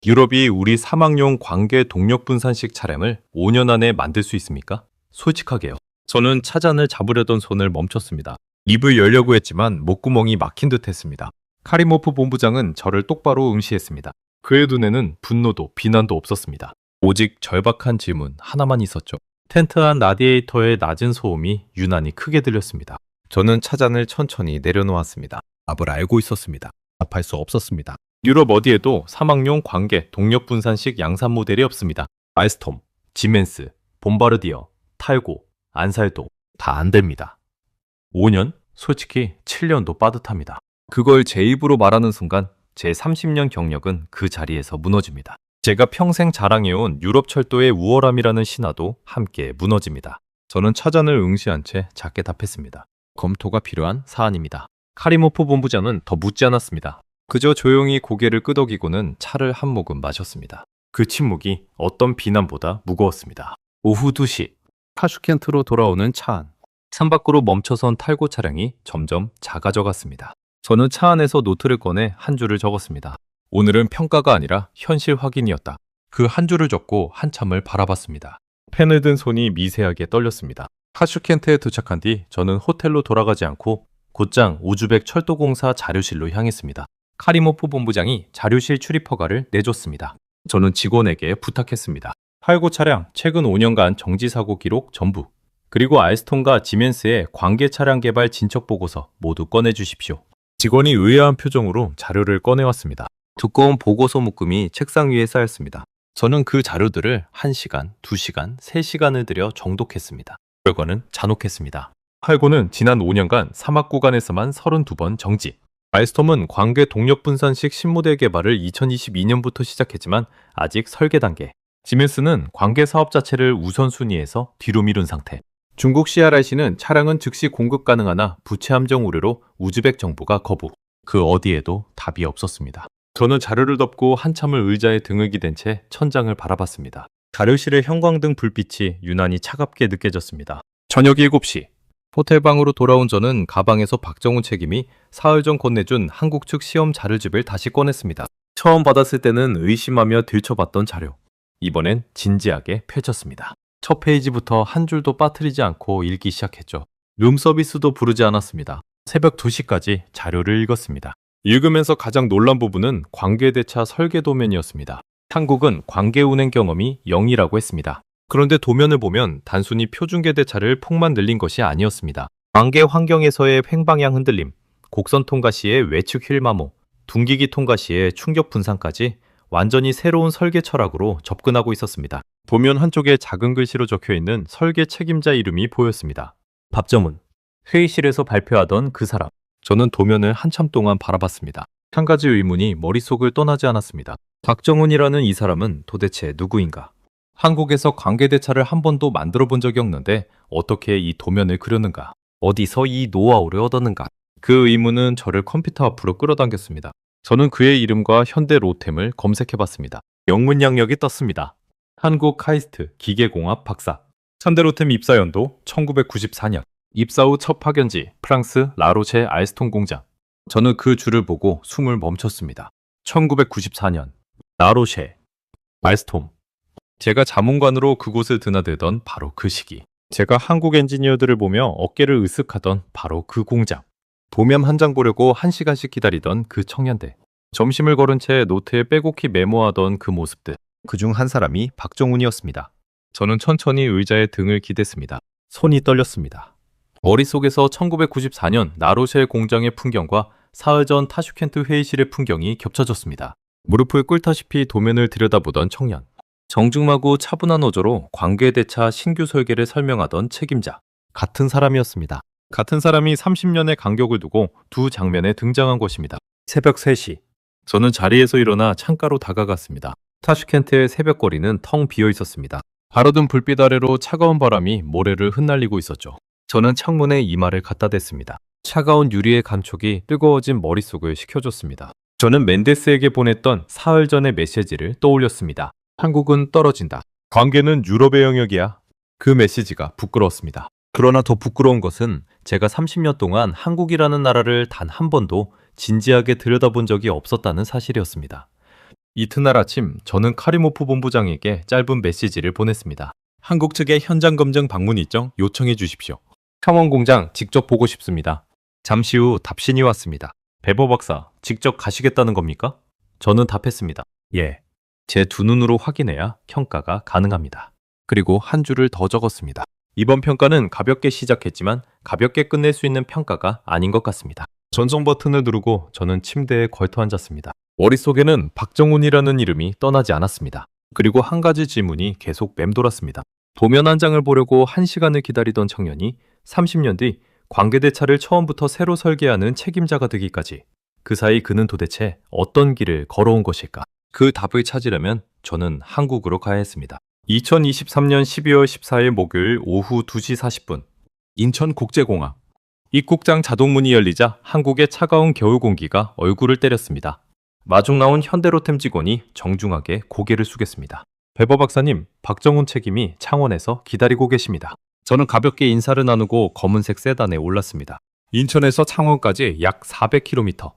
유럽이 우리 사막용 광계 동력 분산식 차량을 5년 안에 만들 수 있습니까? 솔직하게요. 저는 차잔을 잡으려던 손을 멈췄습니다. 입을 열려고 했지만 목구멍이 막힌 듯 했습니다. 카리모프 본부장은 저를 똑바로 응시했습니다. 그의 눈에는 분노도 비난도 없었습니다. 오직 절박한 질문 하나만 있었죠. 텐트 안 라디에이터의 낮은 소음이 유난히 크게 들렸습니다. 저는 차잔을 천천히 내려놓았습니다. 답을 알고 있었습니다. 답할 수 없었습니다. 유럽 어디에도 사막용 광계 동력 분산식 양산 모델이 없습니다. 알스톰, 지멘스, 봄바르디어, 탈고, 안살도 다 안 됩니다. 5년? 솔직히 7년도 빠듯합니다. 그걸 제 입으로 말하는 순간 제 30년 경력은 그 자리에서 무너집니다. 제가 평생 자랑해온 유럽 철도의 우월함이라는 신화도 함께 무너집니다. 저는 차잔을 응시한 채 작게 답했습니다. 검토가 필요한 사안입니다. 카리모프 본부장은 더 묻지 않았습니다. 그저 조용히 고개를 끄덕이고는 차를 한 모금 마셨습니다. 그 침묵이 어떤 비난보다 무거웠습니다. 오후 2시, 타슈켄트로 돌아오는 차 안. 창밖으로 멈춰선 탈고 차량이 점점 작아져 갔습니다. 저는 차 안에서 노트를 꺼내 한 줄을 적었습니다. 오늘은 평가가 아니라 현실 확인이었다. 그 한 줄을 적고 한참을 바라봤습니다. 펜을 든 손이 미세하게 떨렸습니다. 타슈켄트에 도착한 뒤 저는 호텔로 돌아가지 않고 곧장 우즈벡 철도공사 자료실로 향했습니다. 카리모프 본부장이 자료실 출입 허가를 내줬습니다. 저는 직원에게 부탁했습니다. 탈고 차량 최근 5년간 정지 사고 기록 전부, 그리고 알스톰과 지멘스의 광계 차량 개발 진척 보고서 모두 꺼내주십시오. 직원이 의아한 표정으로 자료를 꺼내왔습니다. 두꺼운 보고서 묶음이 책상 위에 쌓였습니다. 저는 그 자료들을 1시간, 2시간, 3시간을 들여 정독했습니다. 결과는 잔혹했습니다. 팔고는 지난 5년간 사막 구간에서만 32번 정지. 알스톰은 광계 동력 분산식 신모델 개발을 2022년부터 시작했지만 아직 설계 단계. 지멘스는 광계 사업 자체를 우선순위에서 뒤로 미룬 상태. 중국 CRRC는 차량은 즉시 공급 가능하나 부채 함정 우려로 우즈벡 정부가 거부. 그 어디에도 답이 없었습니다. 저는 자료를 덮고 한참을 의자에 등을 기댄 채 천장을 바라봤습니다. 자료실의 형광등 불빛이 유난히 차갑게 느껴졌습니다. 저녁 7시. 호텔방으로 돌아온 저는 가방에서 박정훈 책임이 사흘 전 건네준 한국 측 시험 자료집을 다시 꺼냈습니다. 처음 받았을 때는 의심하며 들춰봤던 자료. 이번엔 진지하게 펼쳤습니다. 첫 페이지부터 한 줄도 빠뜨리지 않고 읽기 시작했죠. 룸서비스도 부르지 않았습니다. 새벽 2시까지 자료를 읽었습니다. 읽으면서 가장 놀란 부분은 광계대차 설계 도면이었습니다. 한국은 광계 운행 경험이 0이라고 했습니다. 그런데 도면을 보면 단순히 표준계 대차를 폭만 늘린 것이 아니었습니다. 광계 환경에서의 횡방향 흔들림, 곡선 통과 시의 외측 휠마모, 둥기기 통과 시의 충격 분산까지 완전히 새로운 설계 철학으로 접근하고 있었습니다. 도면 한쪽에 작은 글씨로 적혀있는 설계 책임자 이름이 보였습니다. 밥정훈. 회의실에서 발표하던 그 사람. 저는 도면을 한참 동안 바라봤습니다. 한 가지 의문이 머릿속을 떠나지 않았습니다. 박정훈이라는 이 사람은 도대체 누구인가? 한국에서 광계대차를 한 번도 만들어 본 적이 없는데 어떻게 이 도면을 그렸는가? 어디서 이 노하우를 얻었는가? 그 의문은 저를 컴퓨터 앞으로 끌어당겼습니다. 저는 그의 이름과 현대 로템을 검색해봤습니다. 영문양력이 떴습니다. 한국 카이스트 기계공학 박사. 현대 로템 입사 연도 1994년. 입사 후 첫 파견지 프랑스 라로쉐 알스톰 공장. 저는 그 줄을 보고 숨을 멈췄습니다. 1994년 라로쉐 알스톰. 제가 자문관으로 그곳을 드나들던 바로 그 시기. 제가 한국 엔지니어들을 보며 어깨를 으쓱하던 바로 그 공장. 도면 한 장 보려고 1시간씩 기다리던 그 청년들. 점심을 거른 채 노트에 빼곡히 메모하던 그 모습들. 그중 한 사람이 박정훈이었습니다. 저는 천천히 의자에 등을 기댔습니다. 손이 떨렸습니다. 머릿속에서 1994년 나로쉐 공장의 풍경과 사흘 전 타슈켄트 회의실의 풍경이 겹쳐졌습니다. 무릎을 꿇다시피 도면을 들여다보던 청년. 정중하고 차분한 어조로 광계대차 신규 설계를 설명하던 책임자. 같은 사람이었습니다. 같은 사람이 30년의 간격을 두고 두 장면에 등장한 것입니다. 새벽 3시. 저는 자리에서 일어나 창가로 다가갔습니다. 타슈켄트의 새벽거리는 텅 비어 있었습니다. 가로등 불빛 아래로 차가운 바람이 모래를 흩날리고 있었죠. 저는 창문에 이마를 갖다 댔습니다. 차가운 유리의 감촉이 뜨거워진 머릿속을 식혀줬습니다. 저는 멘데스에게 보냈던 사흘 전의 메시지를 떠올렸습니다. 한국은 떨어진다. 광계는 유럽의 영역이야. 그 메시지가 부끄러웠습니다. 그러나 더 부끄러운 것은 제가 30년 동안 한국이라는 나라를 단 한 번도 진지하게 들여다본 적이 없었다는 사실이었습니다. 이튿날 아침 저는 카리모프 본부장에게 짧은 메시지를 보냈습니다. 한국 측의 현장 검증 방문 일정 요청해 주십시오. 창원 공장 직접 보고 싶습니다. 잠시 후 답신이 왔습니다. 베버 박사, 직접 가시겠다는 겁니까? 저는 답했습니다. 예. 제 두 눈으로 확인해야 평가가 가능합니다. 그리고 한 줄을 더 적었습니다. 이번 평가는 가볍게 시작했지만 가볍게 끝낼 수 있는 평가가 아닌 것 같습니다. 전송 버튼을 누르고 저는 침대에 걸터 앉았습니다. 머릿속에는 박정훈이라는 이름이 떠나지 않았습니다. 그리고 한 가지 질문이 계속 맴돌았습니다. 도면 한 장을 보려고 1시간을 기다리던 청년이 30년 뒤 광계대차를 처음부터 새로 설계하는 책임자가 되기까지 그 사이 그는 도대체 어떤 길을 걸어온 것일까? 그 답을 찾으려면 저는 한국으로 가야 했습니다. 2023년 12월 14일 목요일 오후 2시 40분 인천국제공항. 입국장 자동문이 열리자 한국의 차가운 겨울 공기가 얼굴을 때렸습니다. 마중 나온 현대로템 직원이 정중하게 고개를 숙였습니다. 베버 박사님, 박정훈 책임이 창원에서 기다리고 계십니다. 저는 가볍게 인사를 나누고 검은색 세단에 올랐습니다. 인천에서 창원까지 약 400km.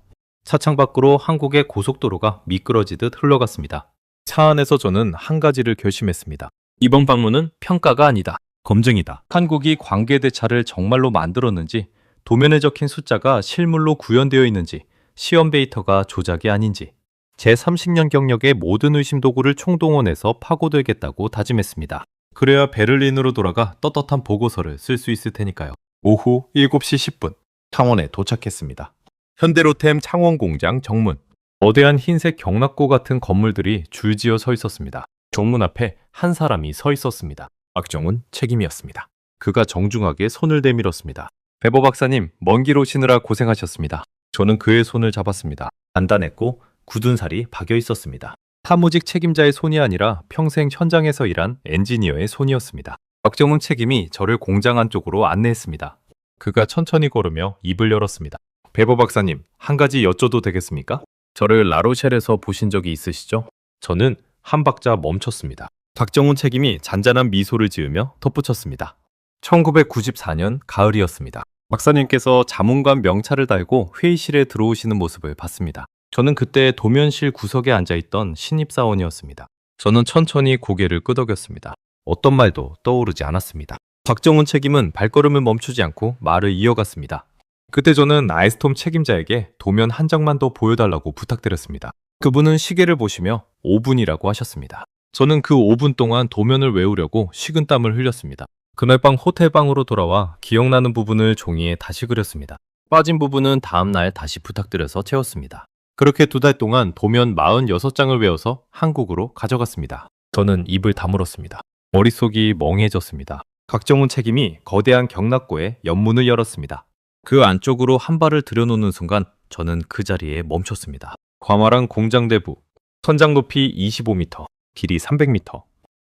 차창 밖으로 한국의 고속도로가 미끄러지듯 흘러갔습니다. 차 안에서 저는 한 가지를 결심했습니다. 이번 방문은 평가가 아니다. 검증이다. 한국이 광계대차를 정말로 만들었는지, 도면에 적힌 숫자가 실물로 구현되어 있는지, 시험 데이터가 조작이 아닌지, 제 30년 경력의 모든 의심 도구를 총동원해서 파고들겠다고 다짐했습니다. 그래야 베를린으로 돌아가 떳떳한 보고서를 쓸 수 있을 테니까요. 오후 7시 10분 창원에 도착했습니다. 현대로템 창원 공장 정문. 거대한 흰색 경락고 같은 건물들이 줄지어 서 있었습니다. 정문 앞에 한 사람이 서 있었습니다. 박정훈 책임이었습니다. 그가 정중하게 손을 내밀었습니다. 배보 박사님, 먼 길 오시느라 고생하셨습니다. 저는 그의 손을 잡았습니다. 단단했고 굳은 살이 박여 있었습니다. 사무직 책임자의 손이 아니라 평생 현장에서 일한 엔지니어의 손이었습니다. 박정훈 책임이 저를 공장 안쪽으로 안내했습니다. 그가 천천히 걸으며 입을 열었습니다. 배보 박사님, 한 가지 여쭤도 되겠습니까? 저를 라로셸에서 보신 적이 있으시죠? 저는 한 박자 멈췄습니다. 박정훈 책임이 잔잔한 미소를 지으며 덧붙였습니다. 1994년 가을이었습니다. 박사님께서 자문관 명찰을 달고 회의실에 들어오시는 모습을 봤습니다. 저는 그때 도면실 구석에 앉아있던 신입사원이었습니다. 저는 천천히 고개를 끄덕였습니다. 어떤 말도 떠오르지 않았습니다. 박정훈 책임은 발걸음을 멈추지 않고 말을 이어갔습니다. 그때 저는 아이스톰 책임자에게 도면 한 장만 더 보여달라고 부탁드렸습니다. 그분은 시계를 보시며 5분이라고 하셨습니다. 저는 그 5분 동안 도면을 외우려고 식은땀을 흘렸습니다. 그날 밤 호텔 방으로 돌아와 기억나는 부분을 종이에 다시 그렸습니다. 빠진 부분은 다음 날 다시 부탁드려서 채웠습니다. 그렇게 2달 동안 도면 46장을 외워서 한국으로 가져갔습니다. 저는 입을 다물었습니다. 머릿속이 멍해졌습니다. 박정훈 책임이 거대한 경락고에 연문을 열었습니다. 그 안쪽으로 한 발을 들여놓는 순간 저는 그 자리에 멈췄습니다. 과마랑 공장 내부, 천장 높이 25m, 길이 300m.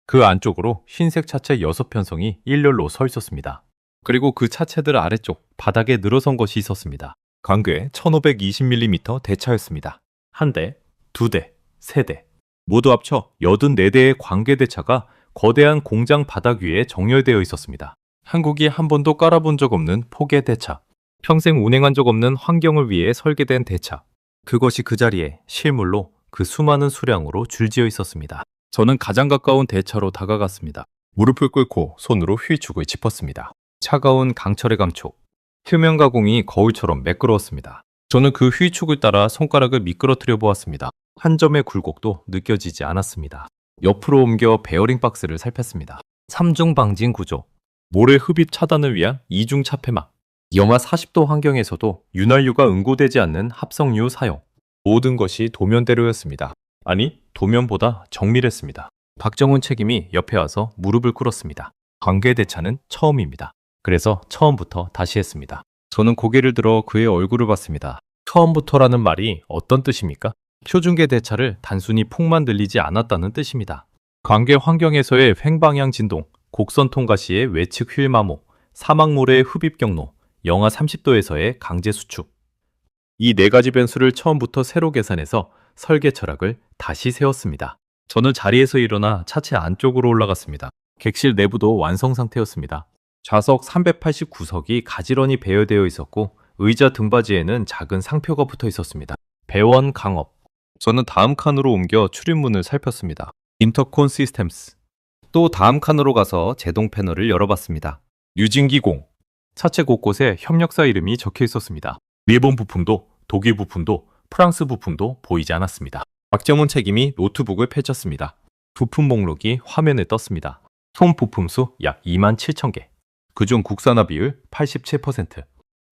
그 안쪽으로 흰색 차체 6편성이 일렬로 서 있었습니다. 그리고 그 차체들 아래쪽 바닥에 늘어선 것이 있었습니다. 관궤 1520mm 대차였습니다. 한 대, 2대, 3대. 모두 합쳐 84대의 관궤 대차가 거대한 공장 바닥 위에 정렬되어 있었습니다. 한국이 한 번도 깔아본 적 없는 포개 대차. 평생 운행한 적 없는 환경을 위해 설계된 대차. 그것이 그 자리에 실물로 그 수많은 수량으로 줄지어 있었습니다. 저는 가장 가까운 대차로 다가갔습니다. 무릎을 꿇고 손으로 휘축을 짚었습니다. 차가운 강철의 감촉. 표면 가공이 거울처럼 매끄러웠습니다. 저는 그 휘축을 따라 손가락을 미끄러뜨려 보았습니다. 한 점의 굴곡도 느껴지지 않았습니다. 옆으로 옮겨 베어링 박스를 살폈습니다. 3중 방진 구조. 모래 흡입 차단을 위한 2중 차폐막. 영하 40도 환경에서도 윤활유가 응고되지 않는 합성유 사용. 모든 것이 도면대로였습니다. 아니, 도면보다 정밀했습니다. 박정훈 책임이 옆에 와서 무릎을 꿇었습니다. 관계 대차는 처음입니다. 그래서 처음부터 다시 했습니다. 저는 고개를 들어 그의 얼굴을 봤습니다. 처음부터라는 말이 어떤 뜻입니까? 표준계 대차를 단순히 폭만 늘리지 않았다는 뜻입니다. 관계 환경에서의 횡방향 진동, 곡선 통과 시의 외측 휠 마모, 사막모래의 흡입 경로, 영하 30도에서의 강제 수축. 이 4가지 변수를 처음부터 새로 계산해서 설계 철학을 다시 세웠습니다. 저는 자리에서 일어나 차체 안쪽으로 올라갔습니다. 객실 내부도 완성 상태였습니다. 좌석 389석이 가지런히 배열되어 있었고 의자 등받이에는 작은 상표가 붙어 있었습니다. 배원 강업. 저는 다음 칸으로 옮겨 출입문을 살폈습니다. 인터콘 시스템스. 또 다음 칸으로 가서 제동 패널을 열어봤습니다. 유진기공. 차체 곳곳에 협력사 이름이 적혀 있었습니다. 일본 부품도, 독일 부품도, 프랑스 부품도 보이지 않았습니다. 박정훈 책임이 노트북을 펼쳤습니다. 부품 목록이 화면에 떴습니다. 총 부품 수 약 27,000개. 그중 국산화 비율 87%.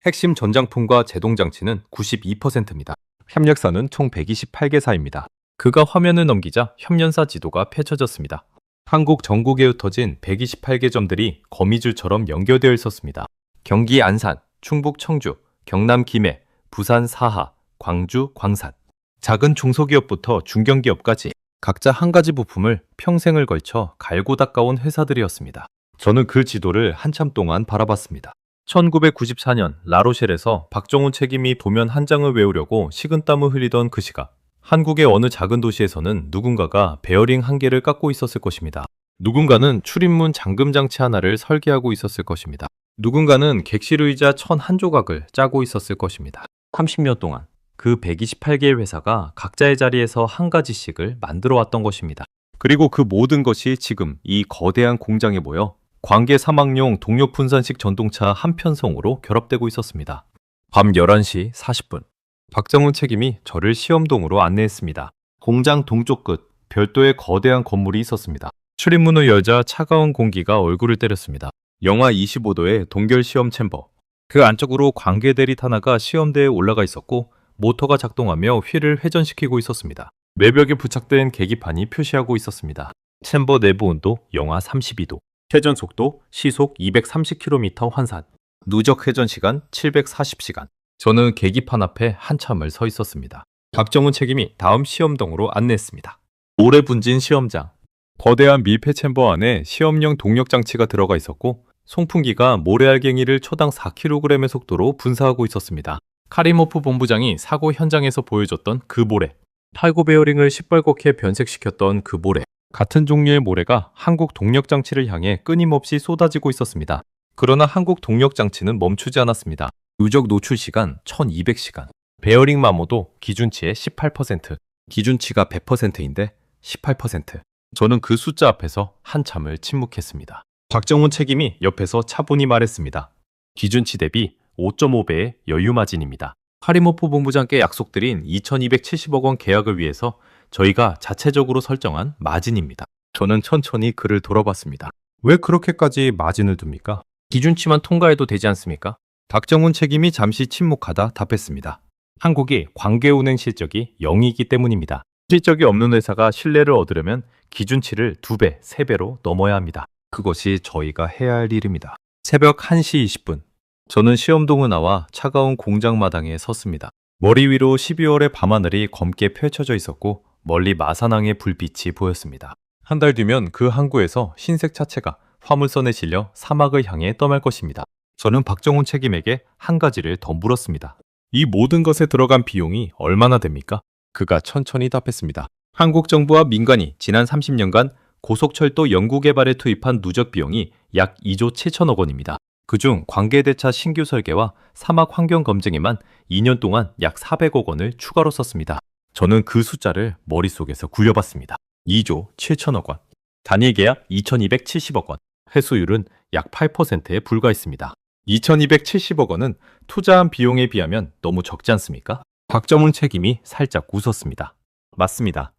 핵심 전장품과 제동장치는 92%입니다. 협력사는 총 128개사입니다. 그가 화면을 넘기자 협연사 지도가 펼쳐졌습니다. 한국 전국에 흩어진 128개 점들이 거미줄처럼 연결되어 있었습니다. 경기 안산, 충북 청주, 경남 김해, 부산 사하, 광주 광산. 작은 중소기업부터 중견기업까지 각자 한 가지 부품을 평생을 걸쳐 갈고 닦아온 회사들이었습니다. 저는 그 지도를 한참 동안 바라봤습니다. 1994년 라로셸에서 박정훈 책임이 도면 한 장을 외우려고 식은땀을 흘리던 그 시각, 한국의 어느 작은 도시에서는 누군가가 베어링 한 개를 깎고 있었을 것입니다. 누군가는 출입문 잠금 장치 하나를 설계하고 있었을 것입니다. 누군가는 객실 의자 1,001조각을 짜고 있었을 것입니다. 30년 동안 그 128개의 회사가 각자의 자리에서 한 가지씩을 만들어 왔던 것입니다. 그리고 그 모든 것이 지금 이 거대한 공장에 모여 관계 사막용 동력 분산식 전동차 한 편성으로 결합되고 있었습니다. 밤 11시 40분. 박정훈 책임이 저를 시험동으로 안내했습니다. 공장 동쪽 끝 별도의 거대한 건물이 있었습니다. 출입문을 열자 차가운 공기가 얼굴을 때렸습니다. 영하 25도의 동결 시험 챔버. 그 안쪽으로 관계 대릿 하나가 시험대에 올라가 있었고 모터가 작동하며 휠을 회전시키고 있었습니다. 외벽에 부착된 계기판이 표시하고 있었습니다. 챔버 내부 온도 영하 32도, 회전 속도 시속 230km 환산, 누적 회전 시간 740시간. 저는 계기판 앞에 한참을 서 있었습니다. 박정훈 책임이 다음 시험동으로 안내했습니다. 모래 분진 시험장. 거대한 밀폐 챔버 안에 시험용 동력 장치가 들어가 있었고 송풍기가 모래알갱이를 초당 4kg의 속도로 분사하고 있었습니다. 카리모프 본부장이 사고 현장에서 보여줬던 그 모래, 탈고 베어링을 시뻘겋게 변색시켰던 그 모래, 같은 종류의 모래가 한국 동력 장치를 향해 끊임없이 쏟아지고 있었습니다. 그러나 한국 동력 장치는 멈추지 않았습니다. 누적 노출 시간 1200시간, 베어링 마모도 기준치의 18%, 기준치가 100%인데 18%. 저는 그 숫자 앞에서 한참을 침묵했습니다. 박정훈 책임이 옆에서 차분히 말했습니다. 기준치 대비 5.5배의 여유 마진입니다. 카리모프 본부장께 약속드린 2270억 원 계약을 위해서 저희가 자체적으로 설정한 마진입니다. 저는 천천히 그를 돌아봤습니다. 왜 그렇게까지 마진을 둡니까? 기준치만 통과해도 되지 않습니까? 박정훈 책임이 잠시 침묵하다 답했습니다. 한국이 관계운행 실적이 0이기 때문입니다. 실적이 없는 회사가 신뢰를 얻으려면 기준치를 2배, 3배로 넘어야 합니다. 그것이 저희가 해야 할 일입니다. 새벽 1시 20분. 저는 시험동을 나와 차가운 공장 마당에 섰습니다. 머리 위로 12월의 밤하늘이 검게 펼쳐져 있었고 멀리 마산항의 불빛이 보였습니다. 한 달 뒤면 그 항구에서 흰색 차체가 화물선에 실려 사막을 향해 떠날 것입니다. 저는 박정훈 책임에게 한 가지를 더 물었습니다. 이 모든 것에 들어간 비용이 얼마나 됩니까? 그가 천천히 답했습니다. 한국 정부와 민간이 지난 30년간 고속철도 연구개발에 투입한 누적 비용이 약 2조 7천억 원입니다. 그중 관계대차 신규 설계와 사막 환경 검증에만 2년 동안 약 400억 원을 추가로 썼습니다. 저는 그 숫자를 머릿속에서 굴려봤습니다. 2조 7천억 원, 단일 계약 2270억 원, 회수율은 약 8%에 불과했습니다. 2270억 원은 투자한 비용에 비하면 너무 적지 않습니까? 박정훈 책임이 살짝 웃었습니다. 맞습니다.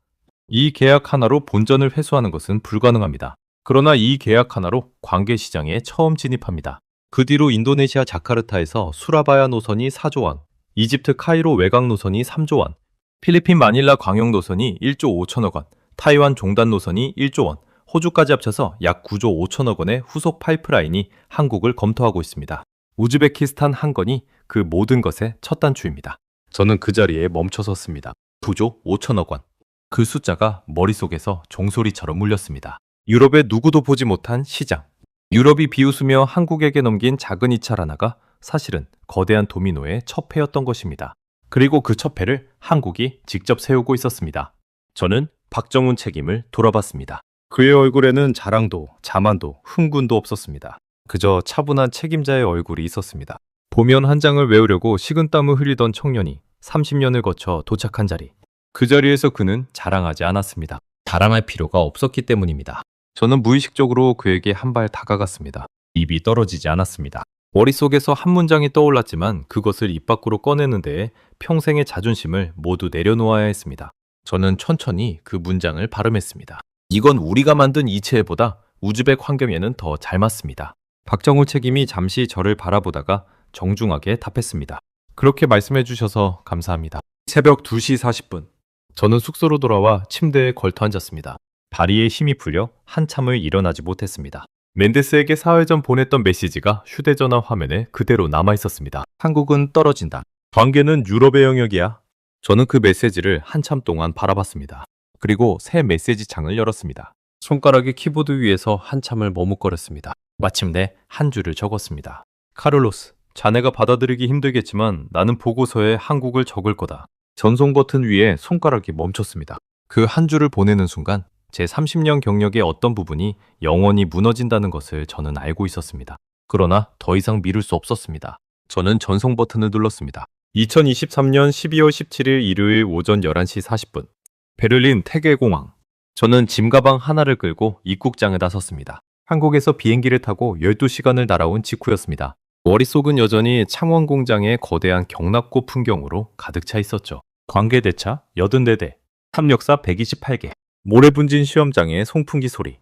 이 계약 하나로 본전을 회수하는 것은 불가능합니다. 그러나 이 계약 하나로 관계 시장에 처음 진입합니다. 그 뒤로 인도네시아 자카르타에서 수라바야 노선이 4조 원, 이집트 카이로 외곽 노선이 3조 원, 필리핀 마닐라 광역 노선이 1조 5천억 원, 타이완 종단 노선이 1조 원, 호주까지 합쳐서 약 9조 5천억 원의 후속 파이프라인이 한국을 검토하고 있습니다. 우즈베키스탄 한 건이 그 모든 것의 첫 단추입니다. 저는 그 자리에 멈춰 섰습니다. 9조 5천억 원. 그 숫자가 머릿속에서 종소리처럼 울렸습니다. 유럽의 누구도 보지 못한 시장. 유럽이 비웃으며 한국에게 넘긴 작은 이찰 하나가 사실은 거대한 도미노의 첩회였던 것입니다. 그리고 그 첩회를 한국이 직접 세우고 있었습니다. 저는 박정훈 책임을 돌아봤습니다. 그의 얼굴에는 자랑도, 자만도, 흥분도 없었습니다. 그저 차분한 책임자의 얼굴이 있었습니다. 보면 한 장을 외우려고 식은땀을 흘리던 청년이 30년을 거쳐 도착한 자리. 그 자리에서 그는 자랑하지 않았습니다. 자랑할 필요가 없었기 때문입니다. 저는 무의식적으로 그에게 한 발 다가갔습니다. 입이 떨어지지 않았습니다. 머릿속에서 한 문장이 떠올랐지만 그것을 입 밖으로 꺼내는 데에 평생의 자존심을 모두 내려놓아야 했습니다. 저는 천천히 그 문장을 발음했습니다. 이건 우리가 만든 이체해보다 우즈벡 환경에는 더 잘 맞습니다. 박정훈 책임이 잠시 저를 바라보다가 정중하게 답했습니다. 그렇게 말씀해 주셔서 감사합니다. 새벽 2시 40분. 저는 숙소로 돌아와 침대에 걸터 앉았습니다. 다리에 힘이 풀려 한참을 일어나지 못했습니다. 멘데스에게 사흘 전 보냈던 메시지가 휴대전화 화면에 그대로 남아있었습니다. 한국은 떨어진다. 관계는 유럽의 영역이야. 저는 그 메시지를 한참 동안 바라봤습니다. 그리고 새 메시지 창을 열었습니다. 손가락이 키보드 위에서 한참을 머뭇거렸습니다. 마침내 한 줄을 적었습니다. 카를로스, 자네가 받아들이기 힘들겠지만 나는 보고서에 한국을 적을 거다. 전송 버튼 위에 손가락이 멈췄습니다. 그 한 줄을 보내는 순간 제 30년 경력의 어떤 부분이 영원히 무너진다는 것을 저는 알고 있었습니다. 그러나 더 이상 미룰 수 없었습니다. 저는 전송 버튼을 눌렀습니다. 2023년 12월 17일 일요일 오전 11시 40분. 베를린 태계공항. 저는 짐가방 하나를 끌고 입국장에 나섰습니다. 한국에서 비행기를 타고 12시간을 날아온 직후였습니다. 머릿속은 여전히 창원 공장의 거대한 경납고 풍경으로 가득 차 있었죠. 관계대차 84대, 탐력사 128개, 모래분진 시험장의 송풍기 소리,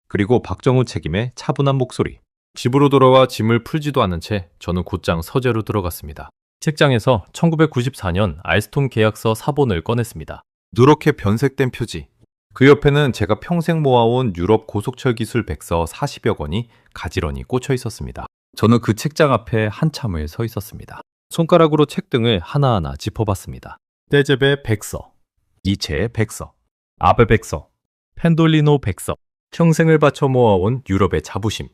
그리고 박정훈 책임의 차분한 목소리. 집으로 돌아와 짐을 풀지도 않은 채 저는 곧장 서재로 들어갔습니다. 책장에서 1994년 알스톰 계약서 사본을 꺼냈습니다. 누렇게 변색된 표지. 그 옆에는 제가 평생 모아온 유럽 고속철 기술 백서 40여 권이 가지런히 꽂혀 있었습니다. 저는 그 책장 앞에 한참을 서 있었습니다. 손가락으로 책 등을 하나하나 짚어봤습니다. 떼제베 백서, 니체의 백서, 아베 백서, 펜돌리노 백서, 평생을 바쳐 모아온 유럽의 자부심.